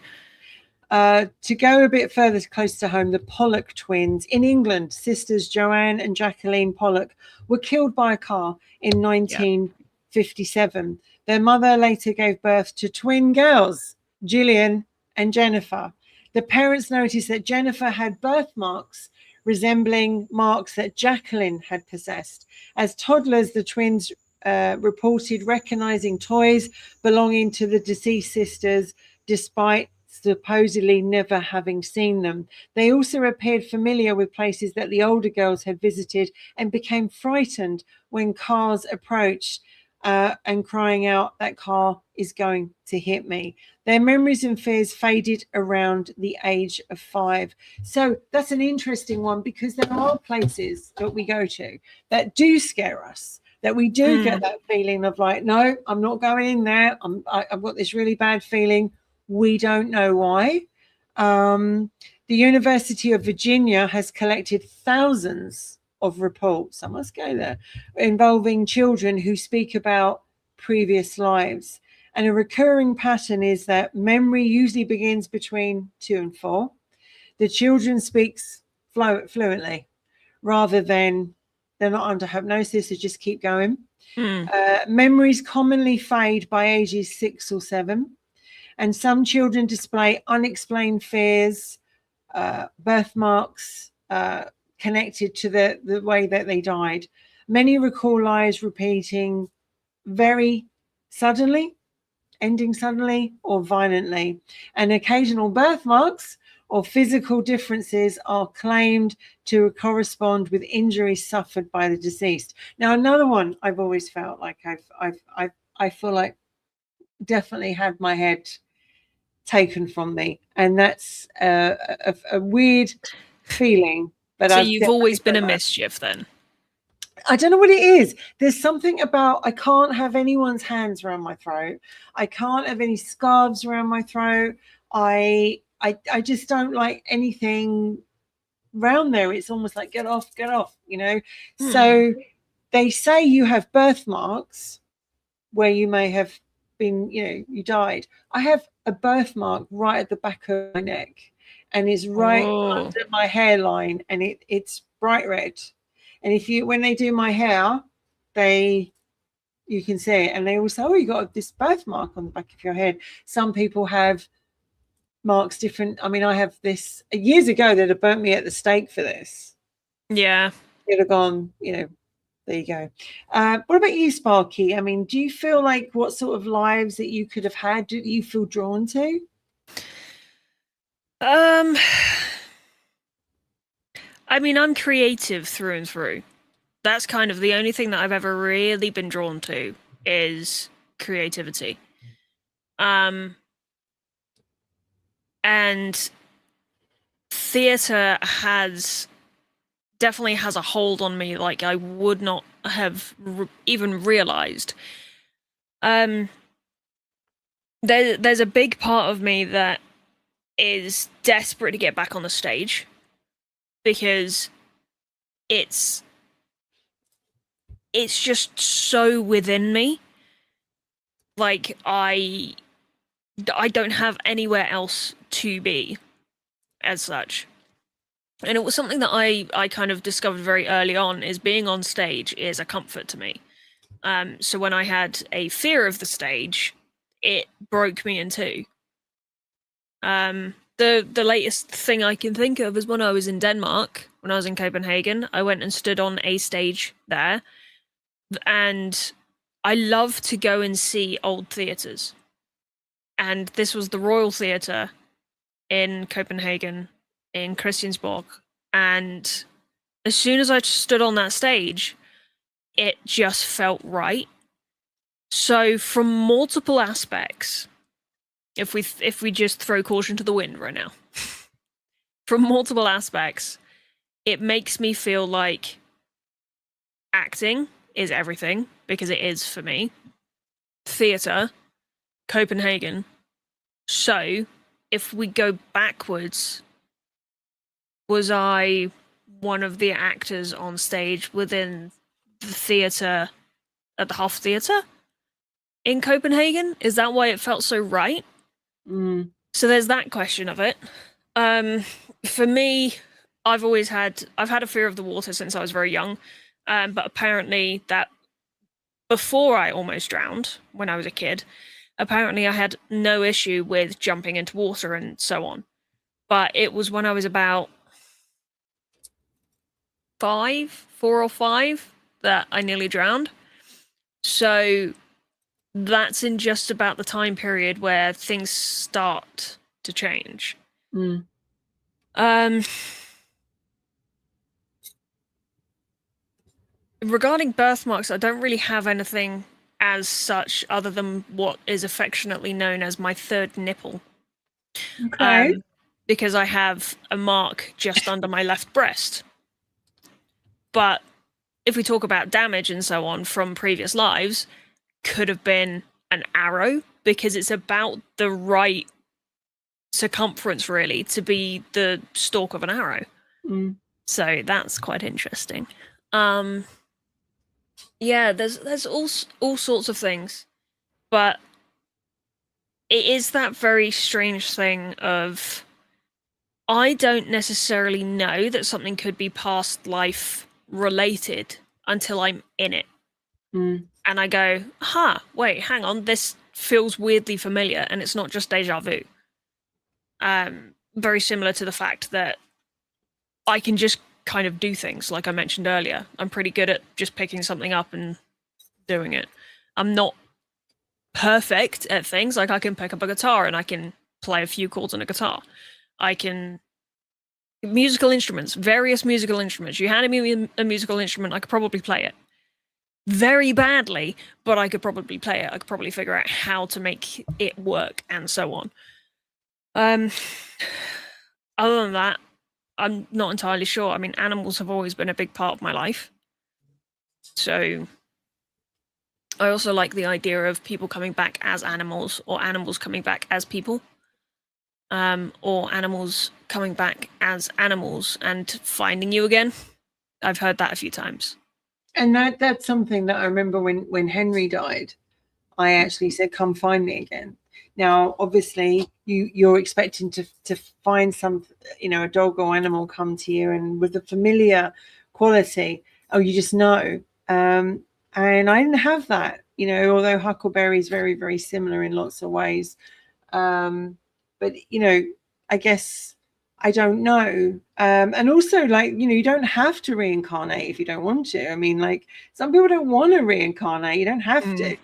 To go a bit further close to home, the Pollock twins in England, sisters Joanne and Jacqueline Pollock, were killed by a car in 1957. Their mother later gave birth to twin girls, Gillian and Jennifer. The parents noticed that Jennifer had birthmarks resembling marks that Jacqueline had possessed. As toddlers, the twins reported recognizing toys belonging to the deceased sisters, despite supposedly never having seen them. They also appeared familiar with places that the older girls had visited and became frightened when cars approached, and crying out, "That car is going to hit me." Their memories and fears faded around the age of 5. So that's an interesting one, because there are places that we go to that do scare us, that we do get that feeling of like, no, I'm not going in there. I've got this really bad feeling. We don't know why. The University of Virginia has collected thousands of reports, I must go there, involving children who speak about previous lives. And a recurring pattern is that memory usually begins between 2 and 4. The children speaks fluently, rather than they're not under hypnosis, so just keep going. Memories commonly fade by ages 6 or 7. And some children display unexplained fears, birthmarks, connected to the way that they died. Many recall lives repeating very suddenly, ending suddenly or violently, and occasional birthmarks or physical differences are claimed to correspond with injuries suffered by the deceased. Now, another one I've always felt like I feel like definitely had my head taken from me, and that's a weird feeling. But so I've you've always been a that. mischief then? I don't know what it is. There's something about, I can't have anyone's hands around my throat. I can't have any scarves around my throat. I just don't like anything round there. It's almost like get off, you know. So they say you have birthmarks where you may have been, you know, you died. I have a birthmark right at the back of my neck, and it's right under my hairline, and it's bright red. And if you, when they do my hair, you can see it, and they all say, "Oh, you got this birthmark on the back of your head." Some people have marks different. I mean, I have this years ago. They'd have burnt me at the stake for this. Yeah, they'd have gone, you know. There you go. What about you, Sparky? I mean, do you feel like what sort of lives that you could have had do you feel drawn to? I mean, I'm creative through and through. That's kind of the only thing that I've ever really been drawn to is creativity. And theater definitely has a hold on me like I would not have even realized. There's a big part of me that is desperate to get back on the stage, because it's just so within me. Like I don't have anywhere else to be as such. And it was something that I kind of discovered very early on, is being on stage is a comfort to me. So when I had a fear of the stage, it broke me in two. The latest thing I can think of is when I was in Denmark, when I was in Copenhagen. I went and stood on a stage there, and I love to go and see old theatres. And this was the Royal Theatre in Copenhagen, in Christiansborg. And as soon as I stood on that stage, it just felt right. So from multiple aspects, if we just throw caution to the wind right now, from multiple aspects, it makes me feel like acting is everything, because it is for me. Theatre, Copenhagen. So if we go backwards, was I one of the actors on stage within the theatre at the Hof Theatre in Copenhagen? Is that why it felt so right? So there's that question of it. For me, I've had a fear of the water since I was very young, but apparently that before I almost drowned when I was a kid, apparently I had no issue with jumping into water and so on. But it was when I was about 4 or 5 that I nearly drowned. So that's in just about the time period where things start to change. Regarding birthmarks, I don't really have anything as such other than what is affectionately known as my third nipple. Okay. Because I have a mark just under my left breast. But if we talk about damage and so on from previous lives, could have been an arrow, because it's about the right circumference really to be the stalk of an arrow. So that's quite interesting. Yeah, there's all sorts of things, but it is that very strange thing of, I don't necessarily know that something could be past life related until I'm in it. And I go, wait, hang on, this feels weirdly familiar, and it's not just deja vu. Very similar to the fact that I can just kind of do things, like I mentioned earlier. I'm pretty good at just picking something up and doing it. I'm not perfect at things, like I can pick up a guitar and I can play a few chords on a guitar. I can... musical instruments, various musical instruments. You handed me a musical instrument, I could probably play it. Very badly, but I could probably play it. I could probably figure out how to make it work, and so on. Other than that, I'm not entirely sure. I mean, animals have always been a big part of my life. So I also like the idea of people coming back as animals, or animals coming back as people. Or animals coming back as animals and finding you again. I've heard that a few times. And that's something that I remember when Henry died, I actually said, come find me again. Now, obviously, you're expecting to find some, a dog or animal come to you, and with the familiar quality, you just know. And I didn't have that, although Huckleberry is very, very similar in lots of ways. But, I guess I don't know. And also, you don't have to reincarnate if you don't want to. I mean, some people don't want to reincarnate. You don't have to.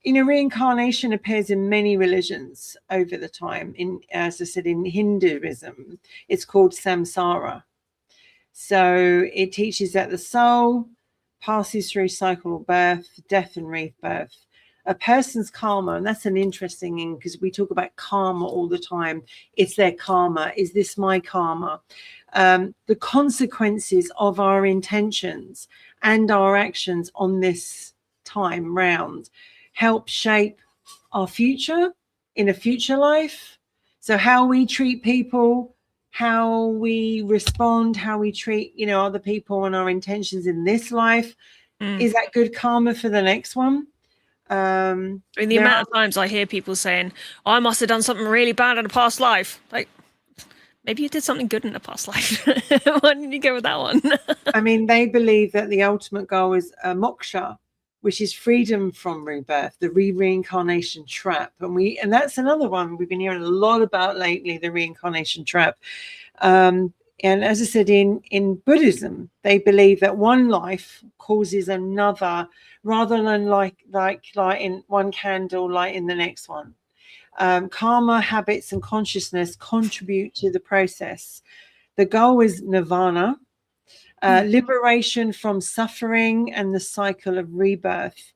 Reincarnation appears in many religions over the time. As I said, in Hinduism, it's called samsara. So it teaches that the soul passes through cycle of birth, death, and rebirth. A person's karma, and that's an interesting thing, because we talk about karma all the time. It's their karma. Is this my karma? The consequences of our intentions and our actions on this time round help shape our future in a future life. So how we treat people, how we respond, how we treat, other people, and our intentions in this life, is that good karma for the next one? I mean, the amount of times I hear people saying, I must have done something really bad in a past life. Like, maybe you did something good in a past life. Why didn't you go with that one? I mean, they believe that the ultimate goal is moksha, which is freedom from rebirth, the reincarnation trap. And that's another one we've been hearing a lot about lately, the reincarnation trap. And as I said, in Buddhism, they believe that one life causes another, rather than like in one candle, light in the next one. Karma, habits, and consciousness contribute to the process. The goal is nirvana, liberation from suffering and the cycle of rebirth.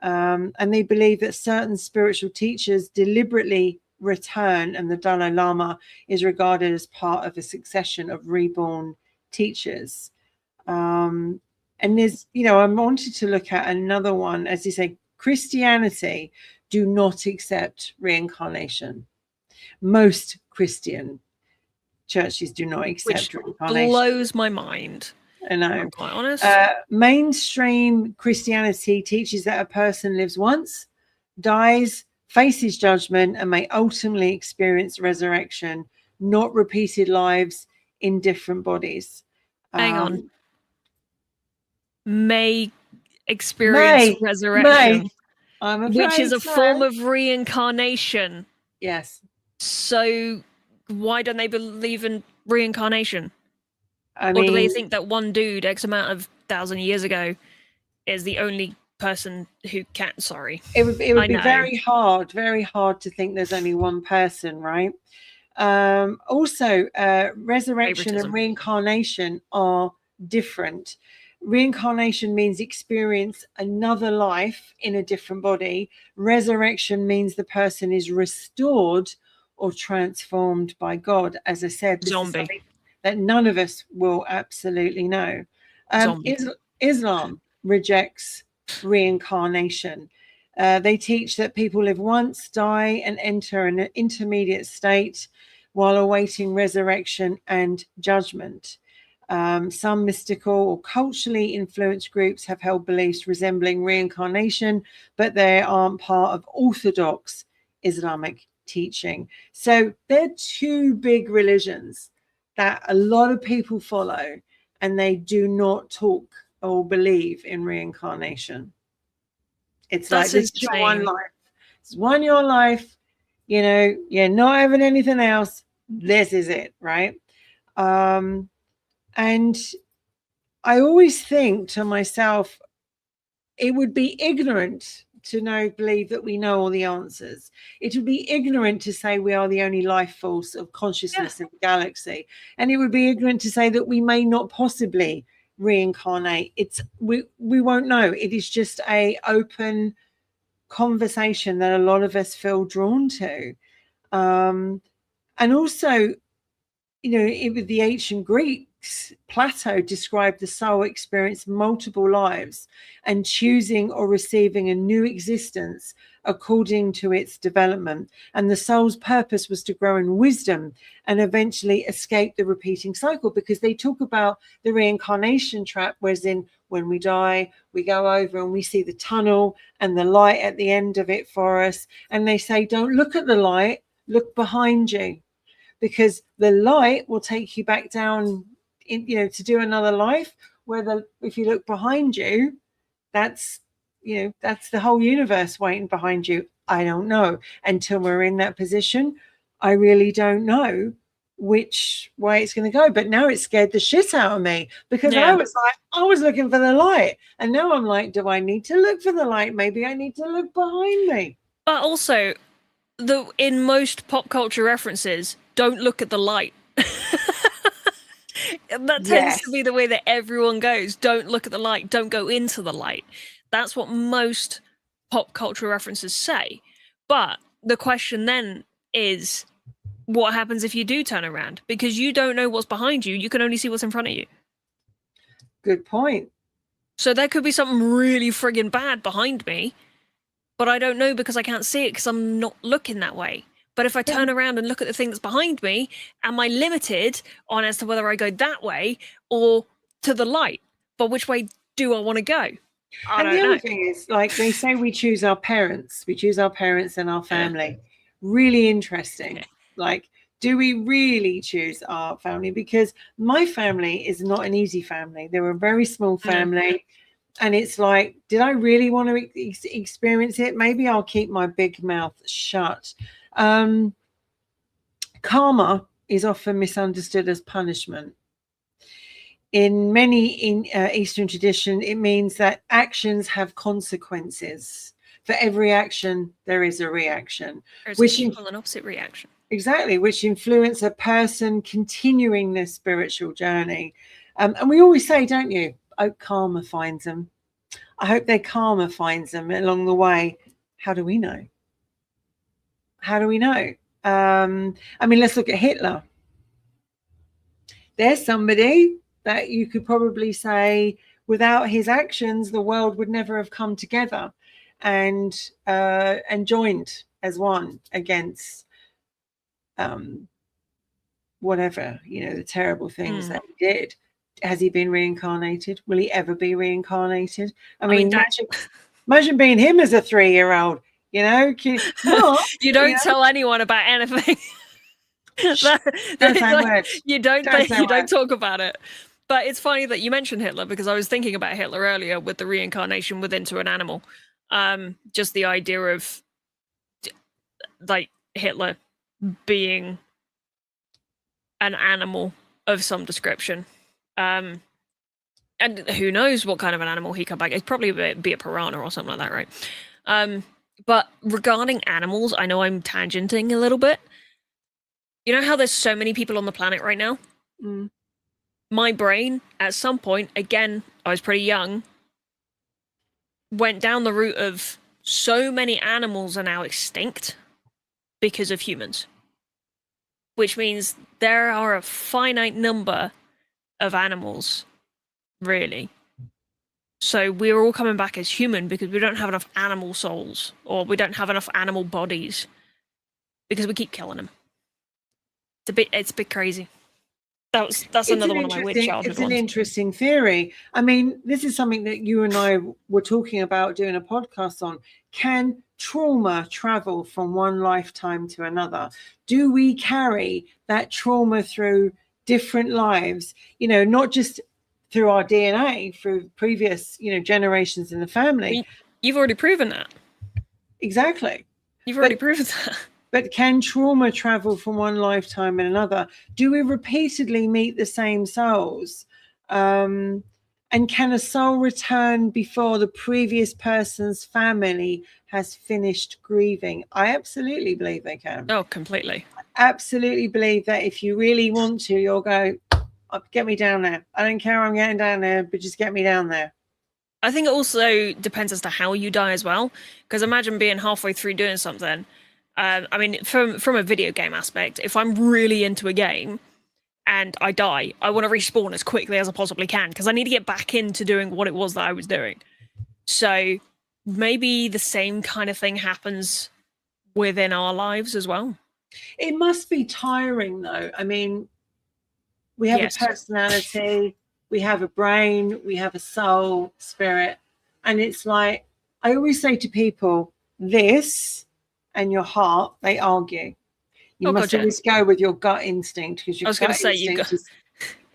And they believe that certain spiritual teachers deliberately return, and the Dalai Lama is regarded as part of a succession of reborn teachers. And there's, I wanted to look at another one. As you say, Christianity do not accept reincarnation. Most Christian churches do not accept reincarnation. Blows my mind. I know. I'm quite honest. Mainstream Christianity teaches that a person lives once, dies, faces judgment, and may ultimately experience resurrection, not repeated lives in different bodies. Hang on. May experience resurrection. Which is a form of reincarnation. Yes. So why don't they believe in reincarnation? Or do they think that one dude X amount of 1,000 years ago is the only person who can? Sorry, it would be very hard to think there's only one person, right? Also, resurrection and reincarnation are different. Reincarnation means experience another life in a different body. Resurrection means the person is restored or transformed by God. As I said, this is something that none of us will absolutely know. Islam rejects reincarnation. They teach that people live once, die, and enter an intermediate state while awaiting resurrection and judgment. Some mystical or culturally influenced groups have held beliefs resembling reincarnation, but they aren't part of orthodox Islamic teaching. So they're two big religions that a lot of people follow, and they do not talk or believe in reincarnation. It's like, this is your one life. It's your life. You know, you're not having anything else. This is it, right? And I always think to myself, it would be ignorant to believe that we know all the answers. It would be ignorant to say we are the only life force of consciousness in the galaxy. And it would be ignorant to say that we may not possibly reincarnate. We won't know. It is just a open conversation that a lot of us feel drawn to. And also, with the ancient Greeks, Plato described the soul experience multiple lives and choosing or receiving a new existence according to its development. And the soul's purpose was to grow in wisdom and eventually escape the repeating cycle, because they talk about the reincarnation trap, whereas in when we die, we go over and we see the tunnel and the light at the end of it for us. And they say, don't look at the light, look behind you, because the light will take you back down to do another life, where if you look behind you, that's the whole universe waiting behind you. I don't know. Until we're in that position, I really don't know which way it's going to go. But now it scared the shit out of me, because I was looking for the light, and now I'm like, do I need to look for the light? Maybe I need to look behind me. But also, in most pop culture references, don't look at the light. That tends to be the way that everyone goes. Don't look at the light. Don't go into the light. That's what most pop culture references say. But the question then is, what happens if you do turn around? Because you don't know what's behind you. You can only see what's in front of you. Good point. So there could be something really friggin' bad behind me, but I don't know because I can't see it because I'm not looking that way. But if I turn around and look at the thing that's behind me, am I limited on as to whether I go that way or to the light? But which way do I want to go? And the other thing is, like they say, we choose our parents. We choose our parents and our family. Yeah. Really interesting. Yeah. Like, do we really choose our family? Because my family is not an easy family. They're a very small family. And it's like, did I really want to experience it? Maybe I'll keep my big mouth shut. Karma is often misunderstood as punishment. In many Eastern tradition, it means that actions have consequences. For every action, there is a reaction. There's an equal and opposite reaction. Exactly, which influence a person continuing their spiritual journey. And we always say, don't you? Oh, karma finds them. I hope their karma finds them along the way. How do we know? How do we know? I mean, let's look at Hitler. There's somebody that you could probably say, without his actions, the world would never have come together and joined as one against whatever, the terrible things that he did. Has he been reincarnated? Will he ever be reincarnated? I mean imagine being him as a 3-year-old. You don't tell anyone about anything. You don't talk about it. But it's funny that you mentioned Hitler, because I was thinking about Hitler earlier with the reincarnation into an animal. Just the idea of like Hitler being an animal of some description. And who knows what kind of an animal he come back. It's probably be a piranha or something like that, right? But regarding animals, I know I'm tangenting a little bit. You know how there's so many people on the planet right now? Mm. My brain, at some point, again, I was pretty young, went down the route of so many animals are now extinct because of humans. Which means there are a finite number of animals, really. So we're all coming back as human because we don't have enough animal souls, or we don't have enough animal bodies because we keep killing them. It's a bit crazy. That's another one of my weird childhood It's an ones. interesting theory. I mean, this is something that you and I were talking about doing a podcast on. Can trauma travel from one lifetime to another? Do we carry that trauma through different lives? You know, not just through our DNA, through previous, generations in the family. You've already proven that. Exactly. You've already proven that. But can trauma travel from one lifetime and another? Do we repeatedly meet the same souls? And can a soul return before the previous person's family has finished grieving? I absolutely believe they can. Oh, completely. I absolutely believe that if you really want to, you'll go, get me down there. I don't care I'm getting down there, but just get me down there. I think it also depends as to how you die as well. Because imagine being halfway through doing something. I mean, from a video game aspect, if I'm really into a game and I die, I want to respawn as quickly as I possibly can because I need to get back into doing what it was that I was doing. So maybe the same kind of thing happens within our lives as well. It must be tiring, though. I mean, we have a personality, we have a brain, we have a soul, spirit. And it's like, I always say to people, this and your heart, they argue. You must always go with your gut instinct because your gut instinct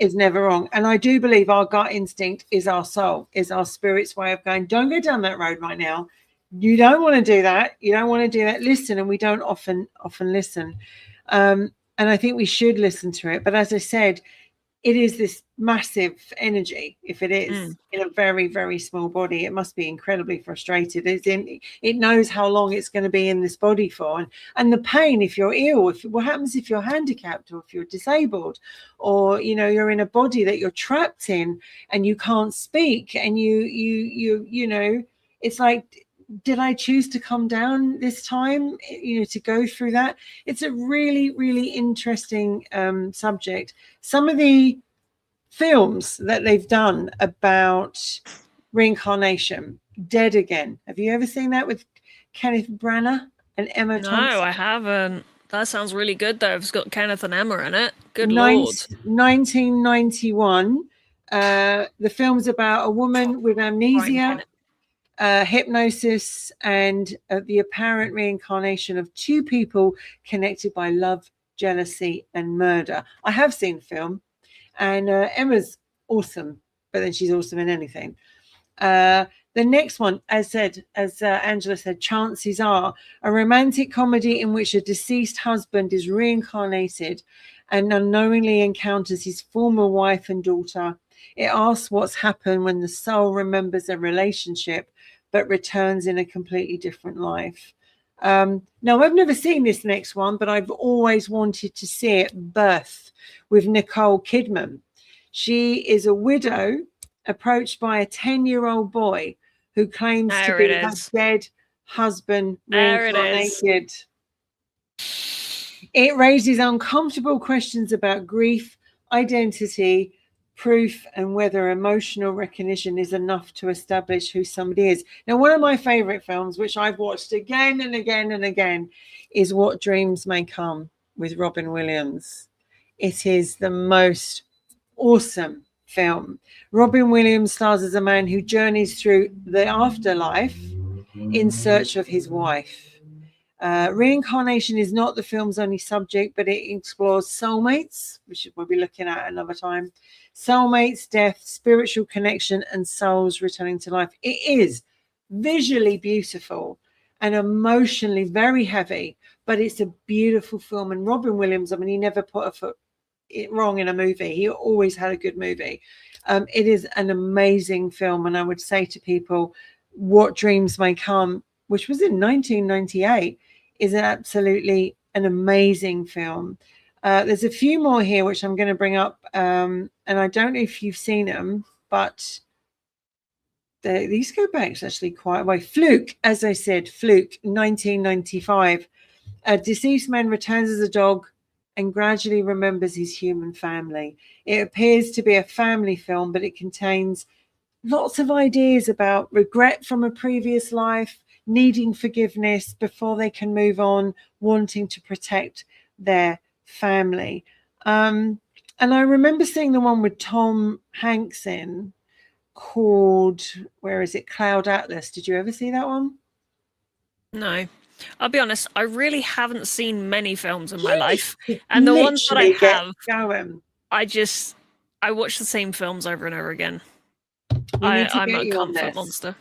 is never wrong. And I do believe our gut instinct is our soul, is our spirit's way of going, don't go down that road right now. You don't want to do that. You don't want to do that. Listen. And we don't often listen. And I think we should listen to it. But as I said, it is this massive energy. If it is in a very, very small body, it must be incredibly frustrated. It knows how long it's going to be in this body for, and the pain if you're ill. What happens if you're handicapped or if you're disabled, or you're in a body that you're trapped in and you can't speak, and it's like, did I choose to come down this time, to go through that? It's a really, really interesting subject. Some of the films that they've done about reincarnation, Dead Again. Have you ever seen that with Kenneth Branagh and Emma Thompson? No, I haven't. That sounds really good, though. It's got Kenneth and Emma in it. Good Lord. 1991. The film's about a woman with amnesia, hypnosis, and the apparent reincarnation of two people connected by love, jealousy, and murder. I have seen the film, and Emma's awesome, but then she's awesome in anything. The next one, as Angela said, Chances Are, a romantic comedy in which a deceased husband is reincarnated and unknowingly encounters his former wife and daughter. It asks what's happened when the soul remembers a relationship but returns in a completely different life. Now, I've never seen this next one, but I've always wanted to see it, Birth, with Nicole Kidman. She is a widow approached by a 10-year-old boy who claims to be her dead husband reincarnated. It raises uncomfortable questions about grief, identity, proof, and whether emotional recognition is enough to establish who somebody is. Now, one of my favorite films, which I've watched again and again and again, is What Dreams May Come with Robin Williams. It is the most awesome film. Robin Williams stars as a man who journeys through the afterlife in search of his wife. Reincarnation is not the film's only subject, but it explores soulmates, which we'll be looking at another time. Soulmates, death, spiritual connection, and souls returning to life. It is visually beautiful and emotionally very heavy, but it's a beautiful film. And Robin Williams, I mean, he never put a foot it wrong in a movie. He always had a good movie. It is an amazing film, and I would say to people, What Dreams May Come, which was in 1998, is absolutely an amazing film. There's a few more here which I'm going to bring up, and I don't know if you've seen them, but these go back actually quite a way. Fluke, as I said, Fluke, 1995. A deceased man returns as a dog and gradually remembers his human family. It appears to be a family film, but it contains lots of ideas about regret from a previous life, needing forgiveness before they can move on, wanting to protect their family. And I remember seeing the one with Tom Hanks in, called, where is it, Cloud Atlas. Did you ever see that one? No. I'll be honest, I really haven't seen many films in my You life. should And the ones that I literally get have, going. I watch the same films over and over again. We need to I'm get a you on comfort this.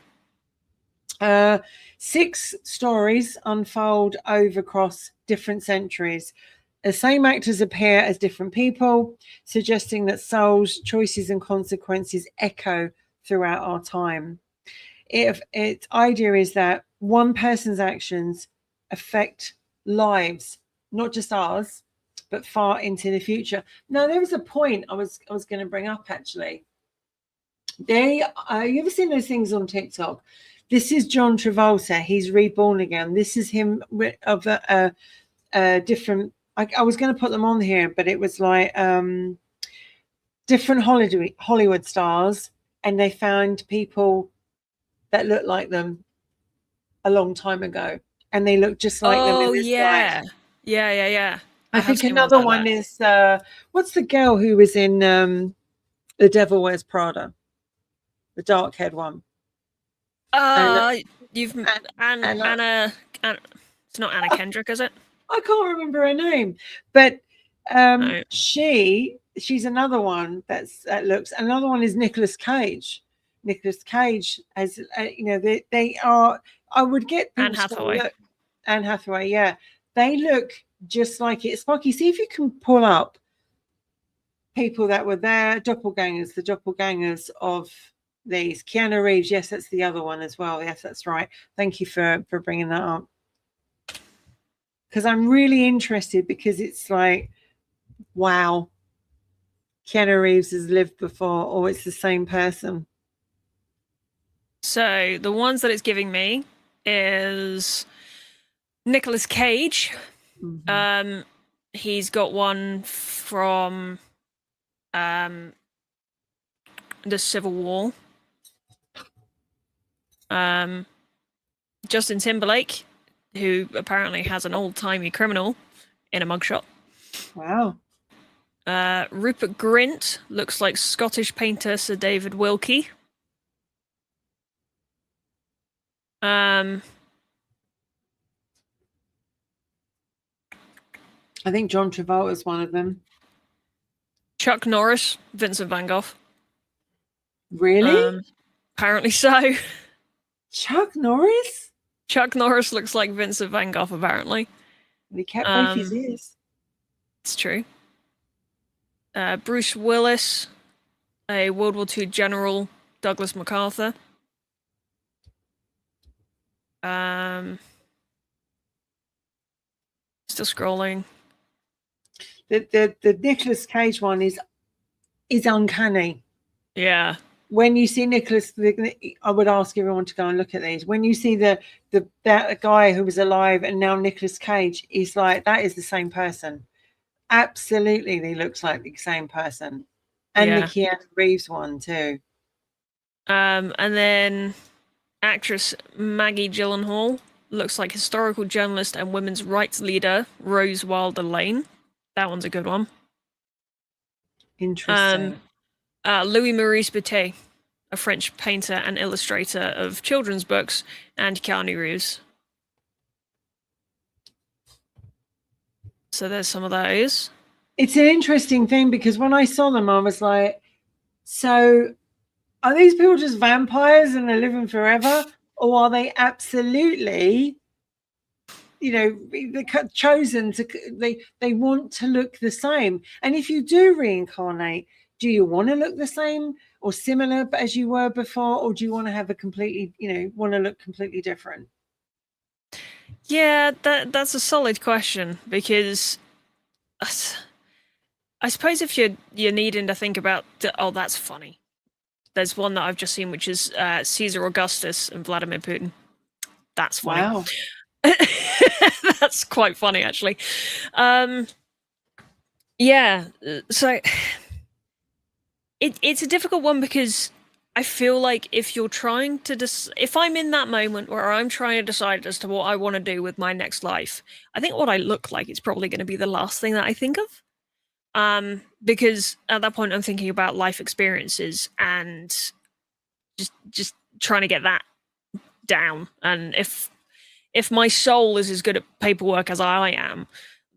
monster. 6 stories unfold over across different centuries. The same actors appear as different people, suggesting that souls, choices, and consequences echo throughout our time. Its idea is that one person's actions affect lives, not just ours, but far into the future. Now, there was a point I was going to bring up actually. You ever seen those things on TikTok? This is John Travolta. He's reborn again. This is him of a different. I was going to put them on here, but it was like different Hollywood stars, and they found people that looked like them a long time ago, and they look just like them in this yeah. life. Yeah. I think another one is what's the girl who was in The Devil Wears Prada? The dark haired one. Anna. It's not Anna Kendrick, is it? I can't remember her name, but No. she's another one that looks. Another one is Nicolas Cage. Nicolas Cage, as they are. I would get people Anne Hathaway. Look, Anne Hathaway, yeah, they look just like it. Sparky, see if you can pull up people that were there, doppelgangers, the doppelgangers of these. Keanu Reeves, yes, that's the other one as well. Yes, that's right. Thank you for bringing that up. Because I'm really interested, because it's like, wow, Keanu Reeves has lived before, or it's the same person. So the ones that it's giving me is Nicolas Cage. Mm-hmm. He's got one from the Civil War. Justin Timberlake, who apparently has an old-timey criminal in a mugshot. Wow. Rupert Grint looks like Scottish painter Sir David Wilkie. I think John Travolta is one of them. Chuck Norris, Vincent van Gogh. Really? Apparently so. Chuck Norris? Chuck Norris looks like Vincent van Gogh, apparently. And he kept both his ears. It's true. Bruce Willis, a World War II general, Douglas MacArthur. Still scrolling. The Nicolas Cage one is uncanny. Yeah. When you see Nicolas, I would ask everyone to go and look at these. When you see that guy who was alive and now Nicolas Cage, is like, that is the same person. Absolutely, he looks like the same person. And the Keanu Reeves one too. And then actress Maggie Gyllenhaal looks like historical journalist and women's rights leader Rose Wilder Lane. That one's a good one. Interesting. Louis Maurice Butet, a French painter and illustrator of children's books, and Keanu Reeves. So there's some of those. It's an interesting thing, because when I saw them, I was like, so are these people just vampires and they're living forever? Or are they absolutely chosen to, they want to look the same. And if you do reincarnate, do you want to look the same or similar as you were before, or do you want to have a completely, want to look completely different? Yeah, that's a solid question, because I suppose if you're needing to think about, oh, that's funny. There's one that I've just seen, which is Caesar Augustus and Vladimir Putin. That's funny. Wow. That's quite funny, actually. Yeah, so it's a difficult one, because I feel like if you're trying to if I'm in that moment where I'm trying to decide as to what I want to do with my next life, I think what I look like is probably going to be the last thing that I think of. Because at that point I'm thinking about life experiences and just trying to get that down. And if my soul is as good at paperwork as I am,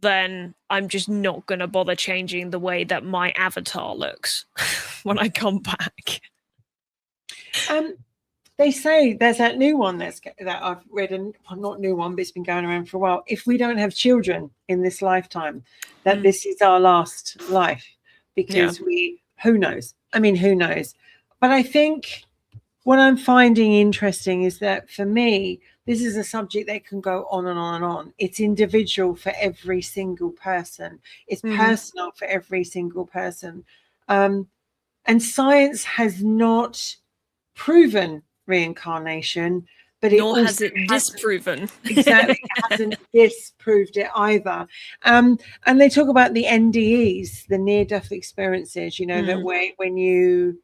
then I'm just not going to bother changing the way that my avatar looks when I come back. They say there's that new one that I've read, and well, not new one, but it's been going around for a while. If we don't have children in this lifetime, that this is our last life, because who knows? I mean, who knows? But I think what I'm finding interesting is that for me, this is a subject that can go on and on and on. It's individual for every single person. It's personal for every single person. And science has not proven reincarnation, but nor has it disproven. Exactly. It hasn't disproved it either. And they talk about the NDEs, the near-death experiences, that when you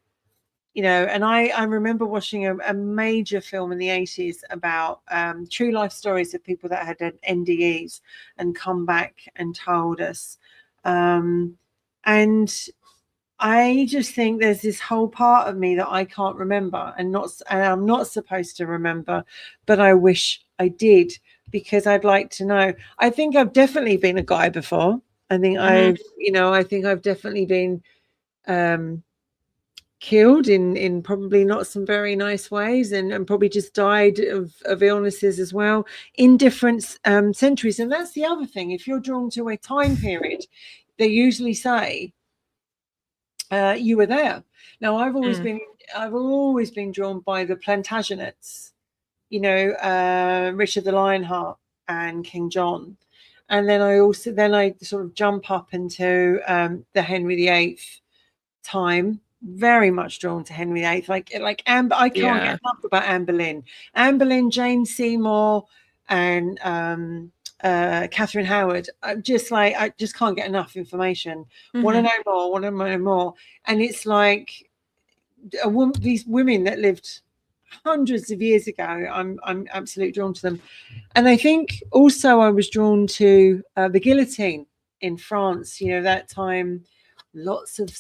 and I remember watching a major film in the 80s about true life stories of people that had NDEs and come back and told us. And I just think there's this whole part of me that I can't remember, and I'm not supposed to remember, but I wish I did, because I'd like to know. I think I've definitely been a guy before. I think I think I've definitely been killed in probably not some very nice ways, and probably just died of illnesses as well in different centuries. And that's the other thing. If you're drawn to a time period, they usually say you were there. Now, I've always been drawn by the Plantagenets, Richard the Lionheart and King John. And then I sort of jump up into the Henry VIII time, very much drawn to Henry VIII. Like Amber, I can't get enough about Anne Boleyn, Jane Seymour, and Catherine Howard. I just can't get enough information. Want to know more. And it's like these women that lived hundreds of years ago. I'm absolutely drawn to them. And I think also I was drawn to the guillotine in France. That time, lots of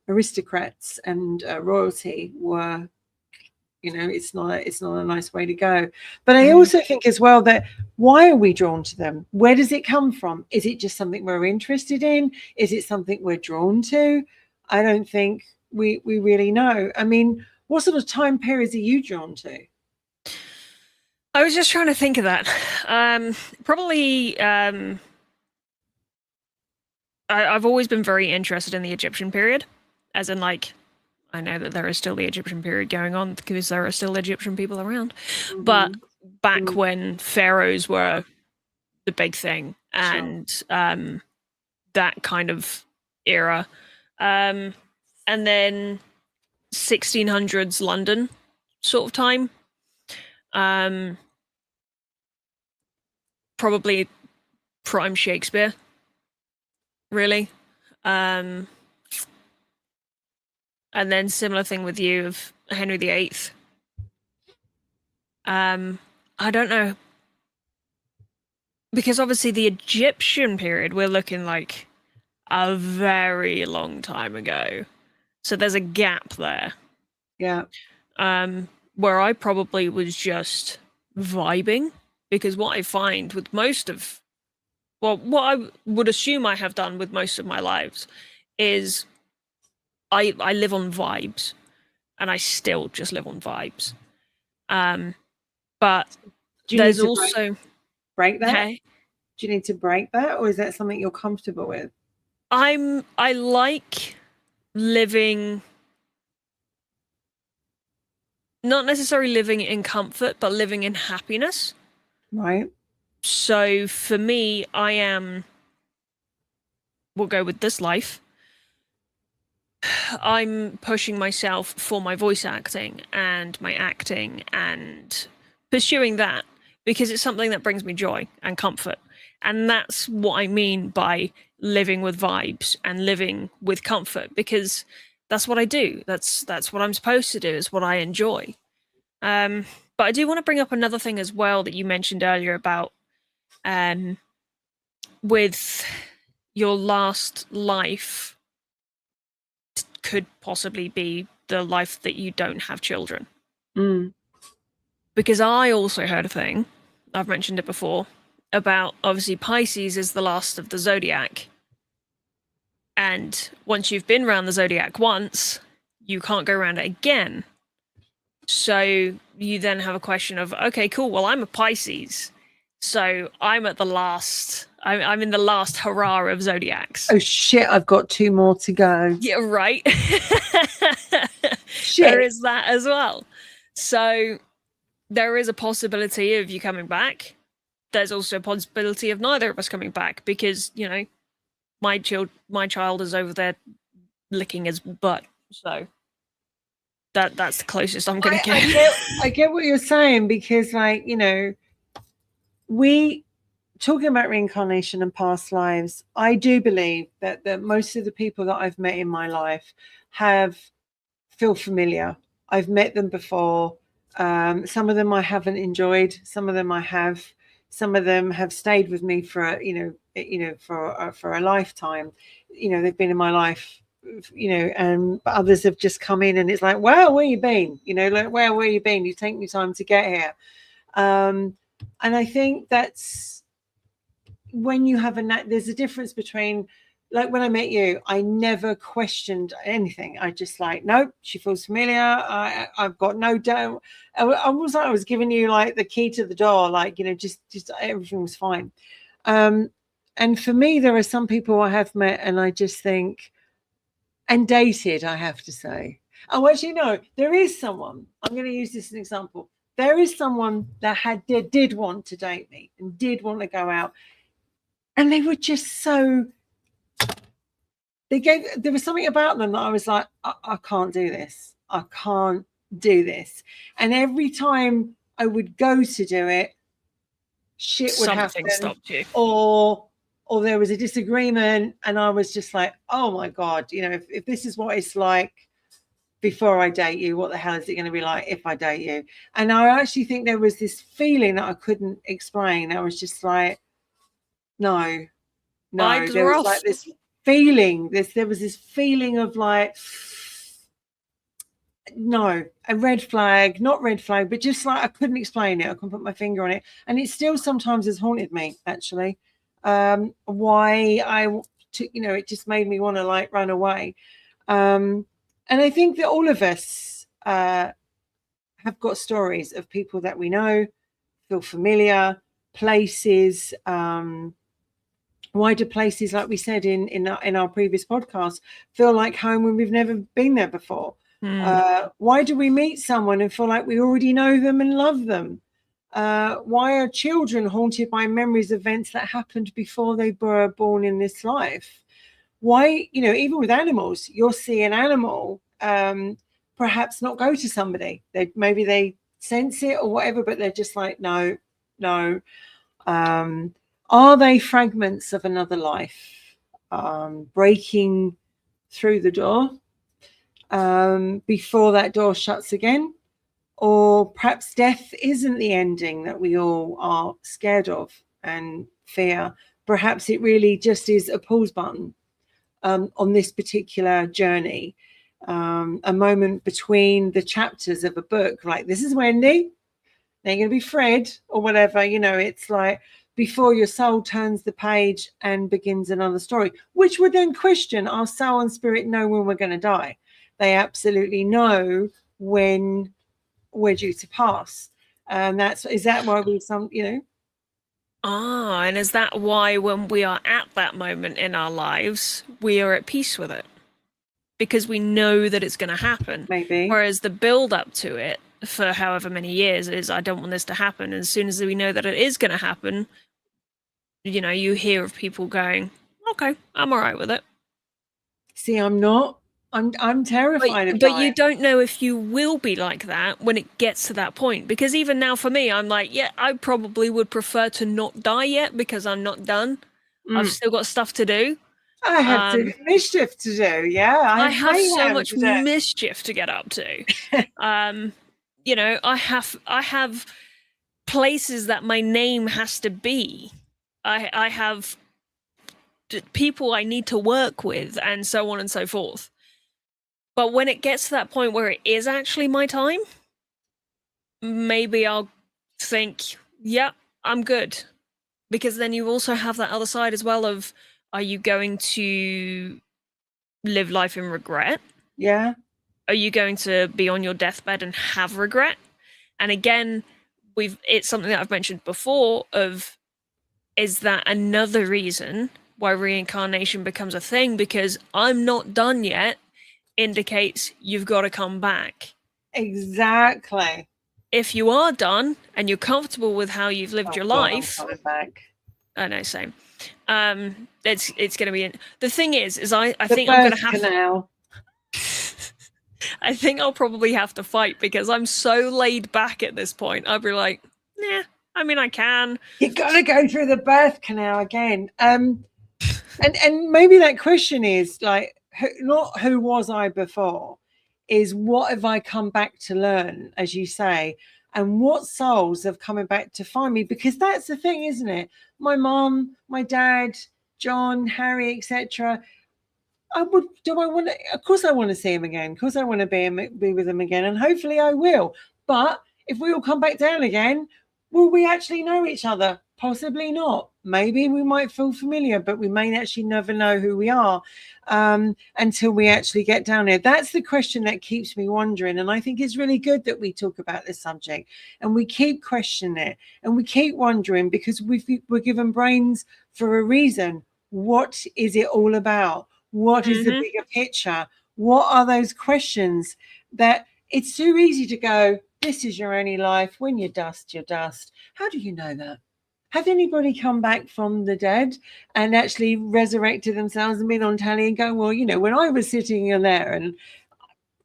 aristocrats and royalty were, it's not a nice way to go. But I also think as well that, why are we drawn to them? Where does it come from? Is it just something we're interested in? Is it something we're drawn to? I don't think we really know. I mean, what sort of time periods are you drawn to? I was just trying to think of that. Probably I've always been very interested in the Egyptian period, as in, like, I know that there is still the Egyptian period going on because there are still Egyptian people around. But back when pharaohs were the big thing, and that kind of era. And then 1600s London sort of time. Probably prime Shakespeare, really. And then similar thing with you of Henry VIII. I don't know. Because obviously the Egyptian period, we're looking like a very long time ago. So there's a gap there. Yeah. Where I probably was just vibing, because what I find with most of, what I would assume I have done with most of my lives is I live on vibes, and I still just live on vibes. But Do you there's need to also break that? okay. Do you need to break that, or is that something you're comfortable with? I like living, not necessarily living in comfort, but living in happiness. Right. So for me, we'll go with this life. I'm pushing myself for my voice acting and my acting and pursuing that because it's something that brings me joy and comfort. And that's what I mean by living with vibes and living with comfort, because that's what I do. That's what I'm supposed to do. It's what I enjoy. But I do want to bring up another thing as well that you mentioned earlier about with your last life could possibly be the life that you don't have children. Mm. Because I also heard a thing, I've mentioned it before, about obviously Pisces is the last of the zodiac. And once you've been around the zodiac once, you can't go around it again. So you then have a question of, okay, cool, well, I'm a Pisces. So I'm at the last, I'm in the last hurrah of zodiacs. Oh, shit, I've got 2 more to go. Yeah, right. Shit. There is that as well. So there is a possibility of you coming back. There's also a possibility of neither of us coming back because, you know, my child is over there licking his butt. So that's the closest I'm gonna get. I get what you're saying, because, like, you know, we talking about reincarnation and past lives, I do believe that most of the people that I've met in my life feel familiar. I've met them before. Some of them I haven't enjoyed. Some of them I have. Some of them have stayed with me for for a lifetime. You know, they've been in my life. You know, and but others have just come in, and it's like, wow, where you been? You know, like, where you been? You've taken your time to get here. And I think that's when you have there's a difference between, like, when I met you, I never questioned anything. I just like, nope, she feels familiar. I've got no doubt. Almost like I was giving you like the key to the door, like, you know, just everything was fine. And for me, there are some people I have met and I just think, and dated, I have to say. Oh, actually, no, there is someone. I'm going to use this as an example. There is someone that did want to date me and did want to go out, and they were just so. There was something about them that I was like, I can't do this. I can't do this. And every time I would go to do it, shit would Something happen, stopped you. or there was a disagreement, and I was just like, oh my God, you know, if this is what it's like before I date you, what the hell is it going to be like if I date you? And I actually think there was this feeling that I couldn't explain. I was just like, no, there was like this feeling, there was this feeling of like, no, a red flag, not red flag, but just like I couldn't explain it. I couldn't put my finger on it. And it still sometimes has haunted me, actually. Why it just made me want to like run away. And I think that all of us have got stories of people that we know, feel familiar, places. Why do places, like we said in our previous podcast, feel like home when we've never been there before? Why do we meet someone and feel like we already know them and love them? Why are children haunted by memories of events that happened before they were born in this life? Why, you know, even with animals, you'll see an animal perhaps not go to somebody. Maybe they sense it or whatever, but they're just like, no. Are they fragments of another life breaking through the door before that door shuts again? Or perhaps death isn't the ending that we all are scared of and fear. Perhaps it really just is a pause button on this particular journey, a moment between the chapters of a book. Like, this is Wendy, they're going to be Fred, or whatever. You know, it's like before your soul turns the page and begins another story, which would then question our soul and spirit know when we're going to die. They absolutely know when we're due to pass. And is that why we And is that why when we are at that moment in our lives, we are at peace with it? Because we know that it's going to happen. Maybe. Whereas the build up to it for however many years is, I don't want this to happen. And as soon as we know that it is going to happen, you hear of people going, okay, I'm all right with it. See, I'm not. I'm terrified but you don't know if you will be like that when it gets to that point. Because even now for me, I'm like, yeah, I probably would prefer to not die yet because I'm not done. I've still got stuff to do. I have mischief to do. Yeah, I have so much mischief to get up to. I have places that my name has to be. I have people I need to work with, and so on and so forth. But when it gets to that point where it is actually my time, maybe I'll think, yeah, I'm good. Because then you also have that other side as well of, are you going to live life in regret? Yeah. Are you going to be on your deathbed and have regret? And again, it's something that I've mentioned before is that another reason why reincarnation becomes a thing? Because I'm not done yet indicates you've got to come back. Exactly. If you are done and you're comfortable with how you've lived your life, I'm coming back. I know, same. It's going to be. The thing is I think I'm going to have. Canal. I think I'll probably have to fight because I'm so laid back at this point. I'll be like, nah. I mean, I can. You got to go through the birth canal again. And maybe that question is like, not who was I before, is what have I come back to learn, as you say, and what souls have come back to find me? Because that's the thing, isn't it? My mom, my dad, John, Harry, etc. Of course I want to see him again. Of course I want to be with him again, and hopefully I will. But if we all come back down again, will we actually know each other? Possibly not. Maybe we might feel familiar, but we may actually never know who we are until we actually get down here. That's the question that keeps me wondering. And I think it's really good that we talk about this subject and we keep questioning it and we keep wondering, because we're given brains for a reason. What is it all about? What is the bigger picture? What are those questions that it's too easy to go, this is your only life. When you're dust, you're dust. How do you know that? Have anybody come back from the dead and actually resurrected themselves and been on telly and go, well, when I was sitting in there, and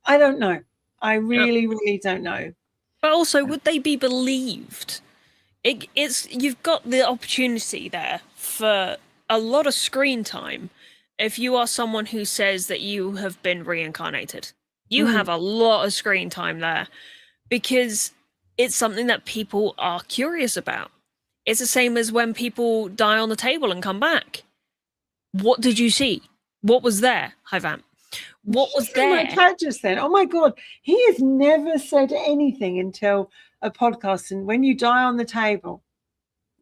I don't know. I really, really don't know. But also, would they be believed? You've got the opportunity there for a lot of screen time. If you are someone who says that you have been reincarnated, you have a lot of screen time there because it's something that people are curious about. It's the same as when people die on the table and come back. What did you see? What was there? Hi, Vamp. What was there? My cat just then. Oh my God. He has never said anything until a podcast. And when you die on the table.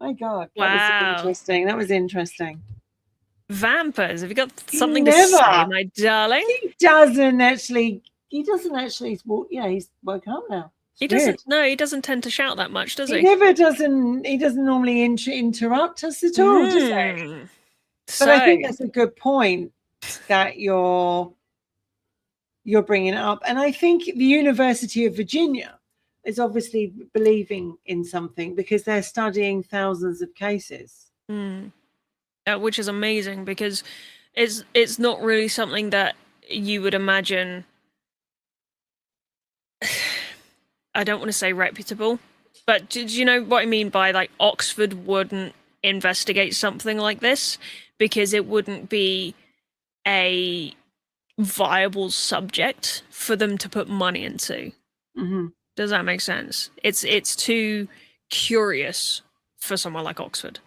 My God. That was interesting. Vampers, have you got something to say, my darling? He doesn't actually. He's woken up now. He doesn't. No, he doesn't tend to shout that much, does he? He never doesn't. He doesn't normally interrupt us at all, does he? But I think that's a good point that you're bringing up, and I think the University of Virginia is obviously believing in something because they're studying thousands of cases, which is amazing because it's not really something that you would imagine. I don't want to say reputable, but do you know what I mean by like Oxford wouldn't investigate something like this because it wouldn't be a viable subject for them to put money into. Does that make sense? It's too curious for someone like Oxford.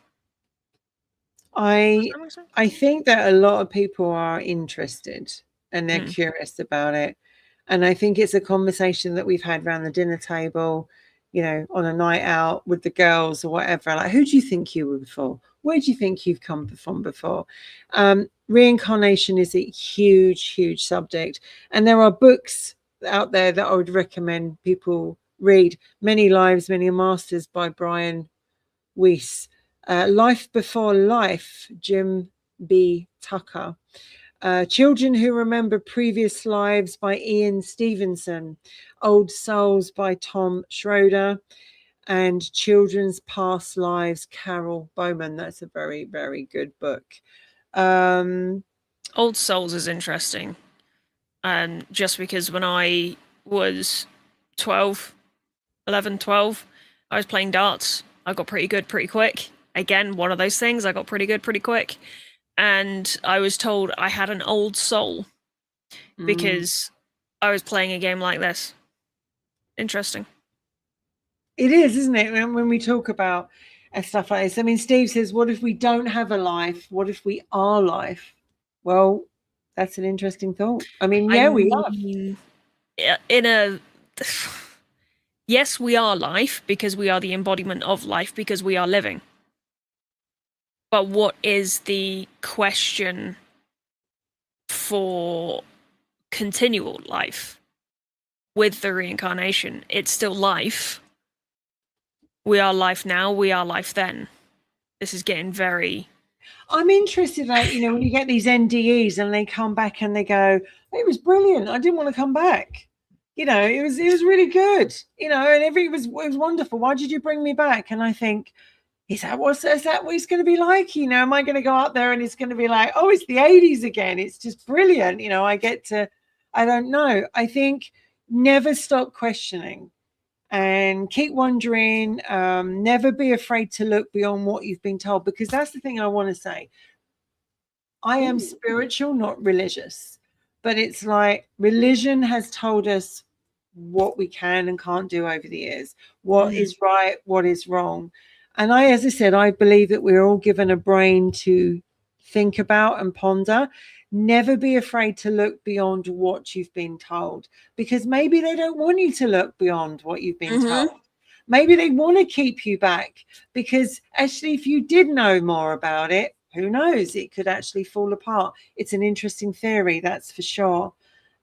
I think that a lot of people are interested and they're curious about it. And I think it's a conversation that we've had around the dinner table, on a night out with the girls or whatever. Like, who do you think you were before? Where do you think you've come from before? Reincarnation is a huge, huge subject. And there are books out there that I would recommend people read. Many Lives, Many Masters by Brian Weiss. Life Before Life, Jim B. Tucker. Children Who Remember Previous Lives by Ian Stevenson. Old Souls by Tom Schroeder. And Children's Past Lives, Carol Bowman. That's a very, very good book. Old Souls is interesting. Just because when I was 12, I was playing darts. I got pretty good pretty quick. Again, one of those things, I got pretty good pretty quick. And I was told I had an old soul because I was playing a game like this. Interesting. It is, isn't it? When we talk about stuff like this. I mean, Steve says, what if we don't have a life? What if we are life? Well, that's an interesting thought. I mean, yeah, we are. Yes, we are life because we are the embodiment of life because we are living. But what is the question for continual life with the reincarnation? It's still life. We are life now, we are life then. This is getting very... I'm interested, like, you know, when you get these NDEs and they come back and they go, it was brilliant, I didn't want to come back. You know, it was really good, you know, and it was wonderful. Why did you bring me back? And I think, is that what it's going to be like? You know, am I going to go out there and it's going to be like, oh, it's the 80s again? It's just brilliant. You know, I don't know. I think never stop questioning and keep wondering. Never be afraid to look beyond what you've been told, because that's the thing I want to say. I am spiritual, not religious, but it's like religion has told us what we can and can't do over the years, what is right, what is wrong. And as I said, I believe that we're all given a brain to think about and ponder. Never be afraid to look beyond what you've been told, because maybe they don't want you to look beyond what you've been told. Maybe they want to keep you back, because actually, if you did know more about it, who knows, it could actually fall apart. It's an interesting theory, that's for sure.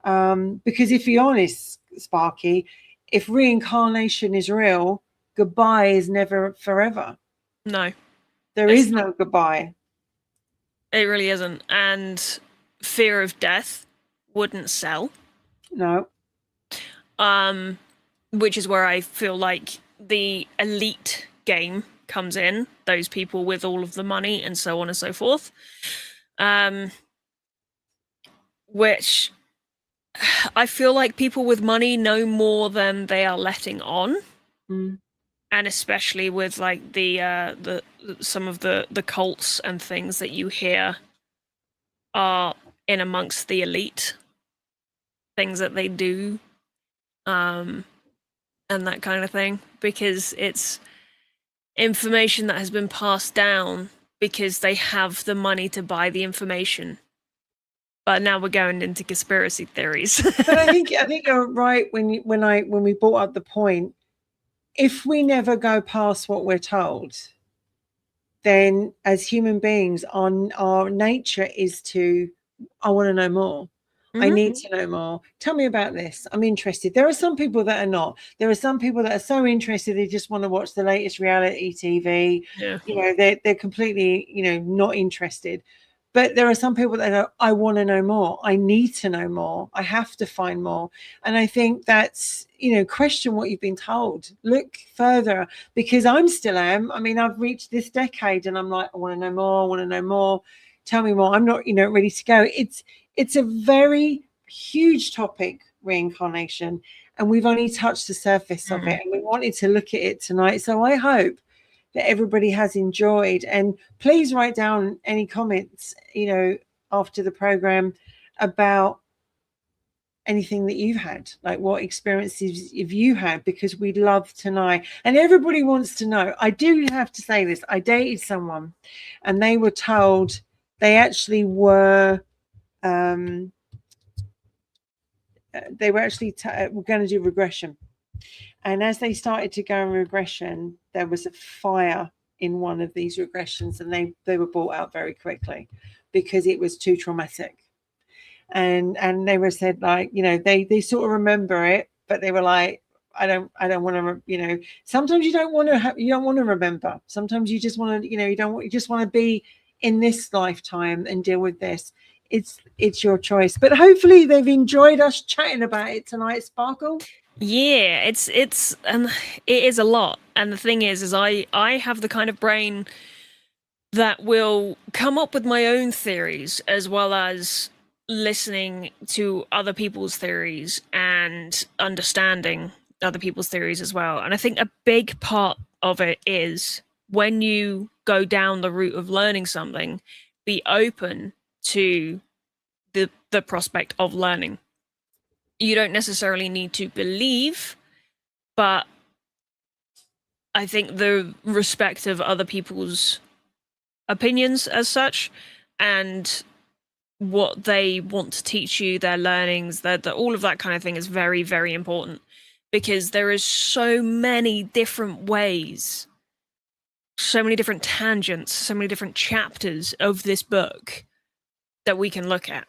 Because if you're honest, Sparky, if reincarnation is real, goodbye is never forever. No. There is no goodbye. It really isn't. And fear of death wouldn't sell. No. Which is where I feel like the elite game comes in, those people with all of the money and so on and so forth. Which I feel like people with money know more than they are letting on. And especially with like the some of the cults and things that you hear are in amongst the elite, things that they do, and that kind of thing, because it's information that has been passed down because they have the money to buy the information. But now we're going into conspiracy theories. But I think you're right when we brought up the point. If we never go past what we're told, then as human beings, our nature is to, I want to know more. I need to know more. Tell me about this. I'm interested. There are some people that are not. There are some people that are so interested they just want to watch the latest reality TV. Yeah. You know, they're completely, you know, not interested. But there are some people that go, I want to know more. I need to know more. I have to find more. And I think that's, you know, question what you've been told. Look further, because I'm still am. I mean, I've reached this decade and I'm like, I want to know more. I want to know more. Tell me more. I'm not, you know, ready to go. It's a very huge topic, reincarnation. And we've only touched the surface of it. And we wanted to look at it tonight. So I hope that everybody has enjoyed, and please write down any comments, you know, after the program about anything that you've had, like what experiences have you had, because we'd love to know. And everybody wants to know. I do have to say this. I dated someone and they were told they actually were going to do regression. And as they started to go in regression, there was a fire in one of these regressions, and they were brought out very quickly because it was too traumatic. And they were said, like, you know, they sort of remember it, but they were like, I don't want to, you know, sometimes you don't want to remember. Sometimes you just want to, you know, you just want to be in this lifetime and deal with this. It's your choice. But hopefully they've enjoyed us chatting about it tonight, Sparkle. Yeah, it is a lot. And the thing is I have the kind of brain that will come up with my own theories as well as listening to other people's theories and understanding other people's theories as well. And I think a big part of it is when you go down the route of learning something, be open to the prospect of learning. You don't necessarily need to believe, but I think the respect of other people's opinions as such and what they want to teach you, their learnings, all of that kind of thing is very, very important, because there is so many different ways, so many different tangents, so many different chapters of this book that we can look at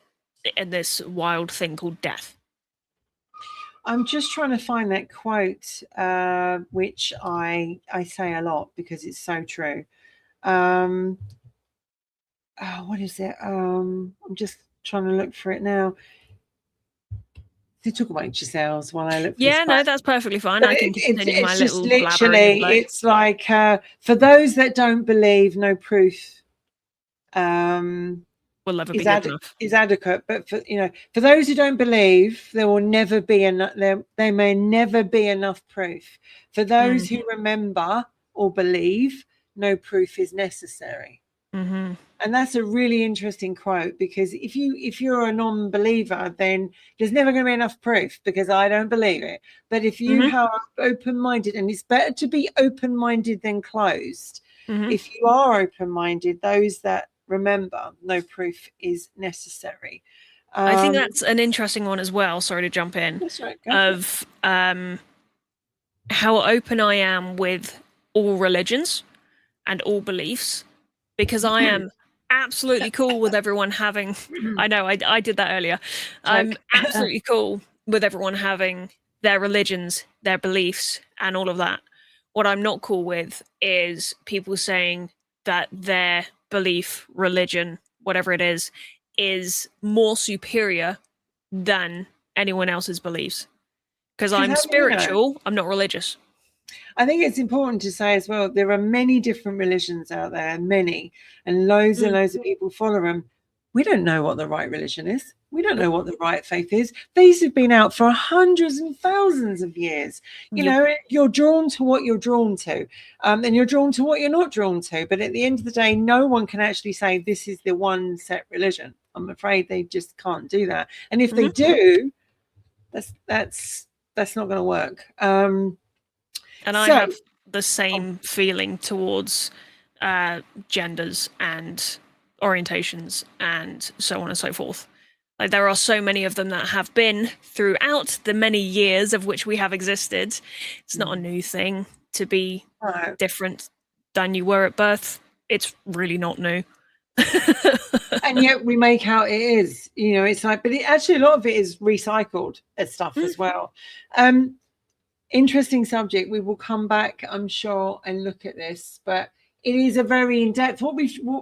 in this wild thing called death. I'm just trying to find that quote, which I say a lot because it's so true. What is it? I'm just trying to look for it now. You talk about yourselves while I look for Yeah, no, that's perfectly fine. I can continue my little blabbering. It's like, for those that don't believe, no proof will never be good enough. Is adequate. But for those who don't believe, there will never be enough. There may never be enough proof. For those who remember or believe, no proof is necessary. Mm-hmm. And that's a really interesting quote, because if you're a non-believer, then there's never going to be enough proof because I don't believe it. But if you are open-minded, and it's better to be open-minded than closed. If you are open-minded, those that remember, no proof is necessary. I think that's an interesting one as well. Sorry to jump in. That's right. Of how open I am with all religions and all beliefs, because I am absolutely cool with everyone having. I know I did that earlier. I'm absolutely cool with everyone having their religions, their beliefs, and all of that. What I'm not cool with is people saying that their belief, religion, whatever it is more superior than anyone else's beliefs. Because I'm spiritual, I'm not religious. I think it's important to say as well, there are many different religions out there, and loads and loads of people follow them. We don't know what the right religion is. We don't know what the right faith is. These have been out for hundreds and thousands of years. You know, you're drawn to what you're drawn to, and you're drawn to what you're not drawn to. But at the end of the day, no one can actually say this is the one set religion. I'm afraid they just can't do that. And if they do, that's not going to work. And I have the same feeling towards genders and orientations and so on and so forth. Like, there are so many of them that have been throughout the many years of which we have existed. It's not a new thing to be different than you were at birth. It's really not new. And yet we make out it is. You know, it's like, but actually a lot of it is recycled as stuff as well. Interesting subject. We will come back, I'm sure, and look at this, but it is a very in-depth what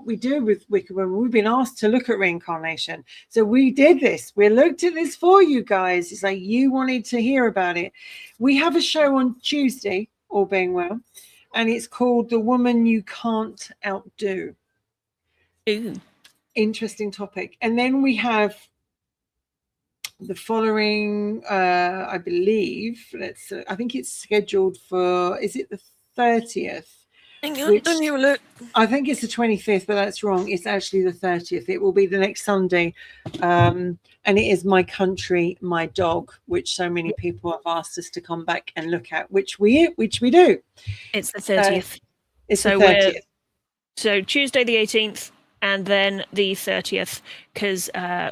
we do with Wicked Women. We've been asked to look at reincarnation, so we did this. We looked at this for you guys. It's like you wanted to hear about it. We have a show on Tuesday, all being well, and it's called The Woman You Can't Outdo. Interesting topic. And then we have the following, I believe, I think it's scheduled for, is it the 30th? Let me have a look. I think it's the 25th, but that's wrong. It's actually the 30th. It will be the next Sunday. And it is My Country, My Dog, which so many people have asked us to come back and look at, which we do. It's the 30th. It's the 30th. So Tuesday the 18th and then the 30th, because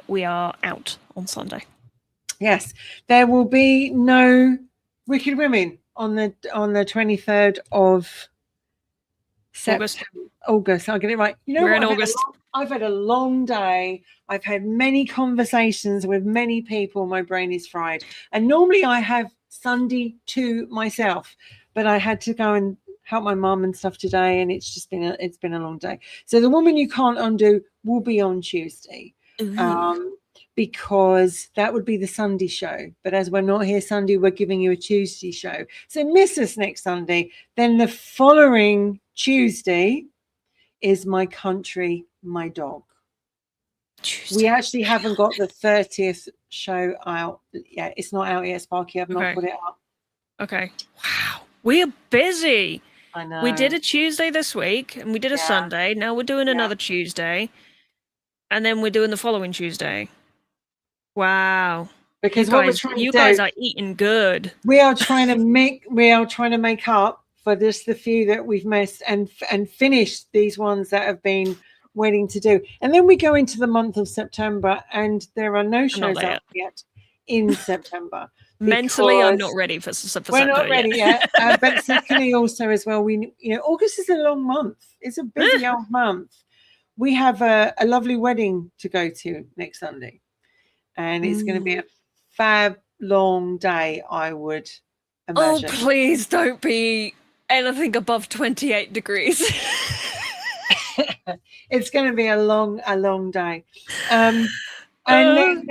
we are out on Sunday. Yes, there will be no Wicked Women on the 23rd of August. I'll get it right. You know, we're in August. I've had a long day. I've had many conversations with many people. My brain is fried. And normally I have Sunday to myself. But I had to go and help my mum and stuff today, and it's been a long day. So The Woman You Can't Undo will be on Tuesday. Because that would be the Sunday show. But as we're not here Sunday, we're giving you a Tuesday show. So miss us next Sunday. Then the following Tuesday is My Country, My Dog. Tuesday. We actually haven't got the 30th show out yet. It's not out yet, Sparky. I've not put it up. Okay. Wow. We're busy. I know. We did a Tuesday this week, and we did a Sunday. Now we're doing another Tuesday. And then we're doing the following Tuesday. Wow. Because what we're trying to do, you guys are eating good. We are trying to make up for just the few that we've missed and finish these ones that have been waiting to do. And then we go into the month of September, and there are no shows out yet in September. Mentally, I'm not ready for September. We're not ready yet. But secondly, also as well, August is a long month. It's a busy old month. We have a lovely wedding to go to next Sunday. And it's going to be a fab long day, I would imagine. Oh, please don't be anything above 28 degrees. It's going to be a long day. And then,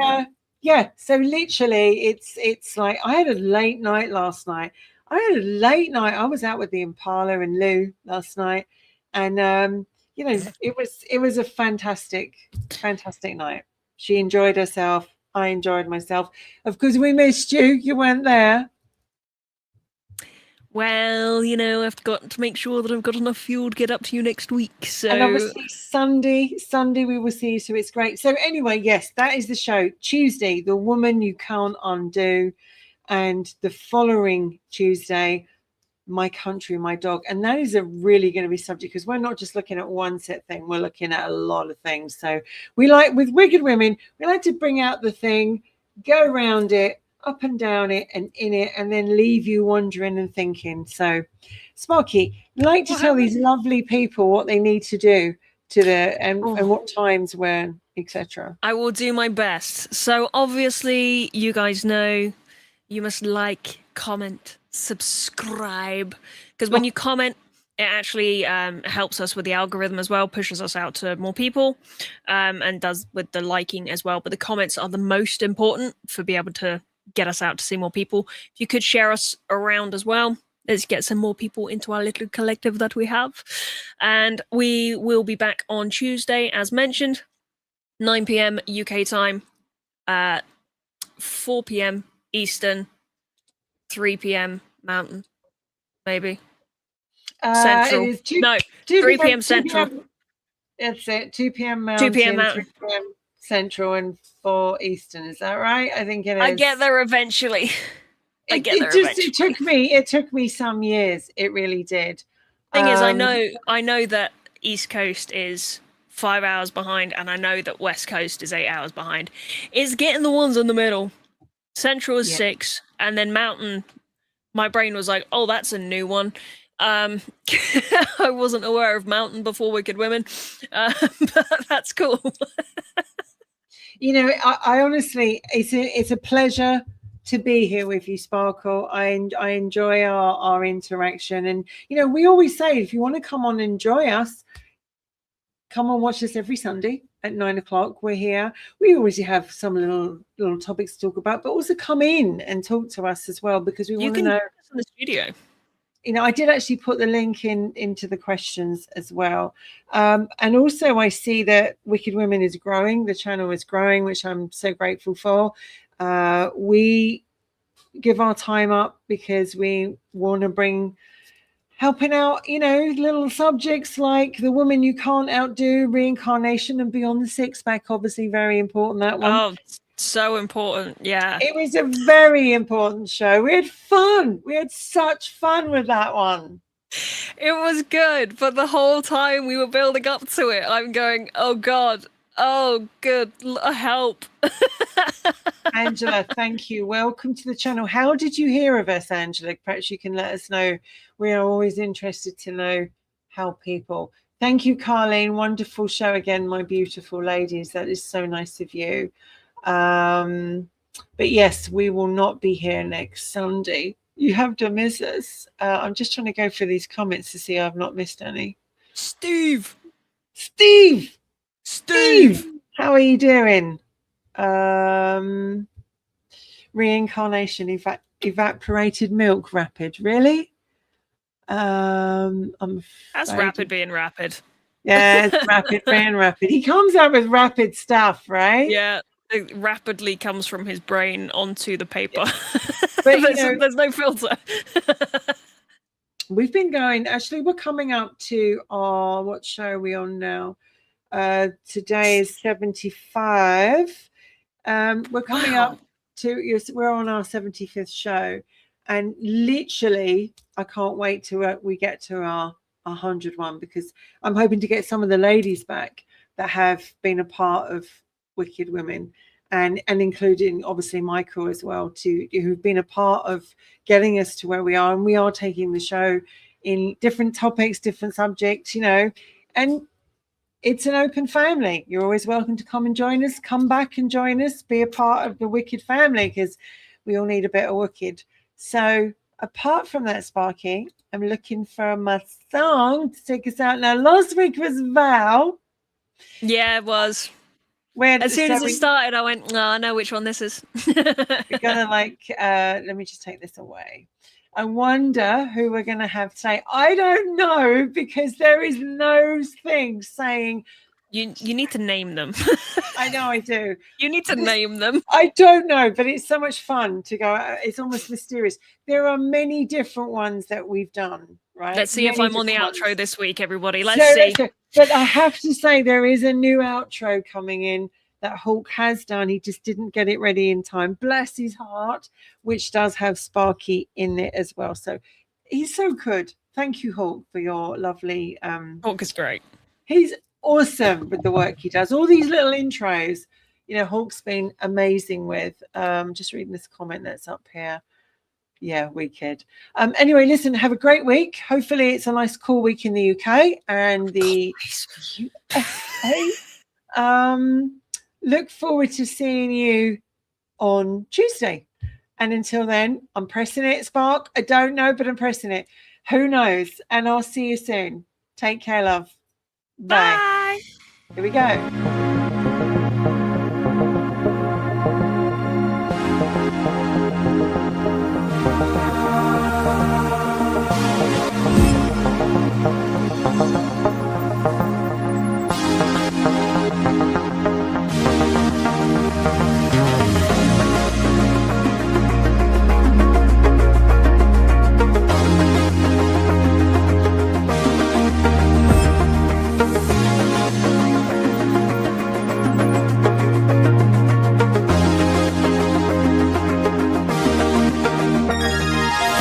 so literally it's like I had a late night last night. I was out with the Impala and Lou last night. And, it was a fantastic night. She enjoyed herself. I enjoyed myself. Of course, we missed you. You weren't there. Well, I've got to make sure that I've got enough fuel to get up to you next week. So, and obviously Sunday we will see you. So it's great. So anyway, yes, that is the show. Tuesday, The Woman You Can't Undo, and the following Tuesday, My Country, My Dog. And that is a really going to be subject, because we're not just looking at one set thing, we're looking at a lot of things. So we like, with Wicked Women, we like to bring out the thing, go around it, up and down it and in it, and then leave you wondering and thinking. So Sparky, like to tell these lovely people what they need to do and what times, when, etc. I will do my best. So obviously you guys know you must like, comment, subscribe, because when you comment, it actually helps us with the algorithm as well, pushes us out to more people, and does with the liking as well. But the comments are the most important for being able to get us out to see more people. If you could share us around as well, let's get some more people into our little collective that we have. And we will be back on Tuesday, as mentioned, 9 p.m. UK time, 4 p.m. Eastern, 3 p.m. Mountain, maybe. Central. It is 3 p.m. Central. That's it. 2 p.m. Mountain. 2 p.m. Mountain. 3 p.m. Central and 4 Eastern. Is that right? I think it is. I get there eventually. It took me some years. It really did. Thing is, I know that East Coast is 5 hours behind, and I know that West Coast is 8 hours behind. It's getting the ones in the middle. Central is 6, and then Mountain. My brain was like, "Oh, that's a new one." I wasn't aware of Mountain before Wicked Women, but that's cool. I honestly, it's a pleasure to be here with you, Sparkle. I enjoy our interaction, and we always say, if you want to come on and enjoy us, come and watch us every Sunday at 9 o'clock. We're here. We always have some little topics to talk about, but also come in and talk to us as well, because we want to know. You can us in the studio. I did actually put the link into the questions as well. And also I see that Wicked Women is growing. The channel is growing, which I'm so grateful for. We give our time up because we want to bring helping out, little subjects like The Woman You Can't Outdo, Reincarnation, and Beyond the Six Pack. Obviously very important, that one. Oh, so important. Yeah, it was a very important show. We had fun. We had such fun with that one. It was good, but the whole time we were building up to it, I'm going, oh God, oh good, help. Angela, thank you. Welcome to the channel. How did you hear of us, Angela? Perhaps you can let us know. We are always interested to know how people. Thank you, Carlene. Wonderful show again, my beautiful ladies. That is so nice of you. But yes, we will not be here next Sunday. You have to miss us. I'm just trying to go through these comments to see I've not missed any. Steve, how are you doing? Reincarnation, evaporated milk, rapid. Really? I'm that's rapid being rapid. Yeah, it's rapid being rapid. He comes up with rapid stuff, right? Yeah, it rapidly comes from his brain onto the paper. But there's no filter. We've been going, actually, we're coming up to our, what show are we on now? Today is 75. We're coming up to, we're on our 75th show. And literally, I can't wait till we get to our 100 one, because I'm hoping to get some of the ladies back that have been a part of Wicked Women, and including obviously Michael as well, who've been a part of getting us to where we are. And we are taking the show in different topics, different subjects, and it's an open family. You're always welcome to come and join us. Come back and join us. Be a part of the Wicked family, because we all need a bit of Wicked. So apart from that, Sparky, I'm looking for my song to take us out. Now, last week was Val. Yeah, it was. As soon as it started, I went, oh, I know which one this is. We're going to let me just take this away. I wonder who we're going to have today. I don't know, because there is no thing saying. You need to name them. I know I do. You need to name them. I don't know, but it's so much fun to go. It's almost mysterious. There are many different ones that we've done, right? Let's see if I'm on the outro this week, everybody. Let's see. But I have to say, there is a new outro coming in that Hulk has done. He just didn't get it ready in time. Bless his heart, which does have Sparky in it as well. So he's so good. Thank you, Hulk, for your lovely. Hulk is great. He's awesome with the work he does. All these little intros, Hulk's been amazing with. Just reading this comment that's up here. Yeah, wicked. Anyway, listen, have a great week. Hopefully it's a nice cool week in the UK and the USA. Look forward to seeing you on Tuesday. And until then, I'm pressing it, Spark. I don't know, but I'm pressing it. Who knows? And I'll see you soon. Take care, love. Bye. Bye. Here we go.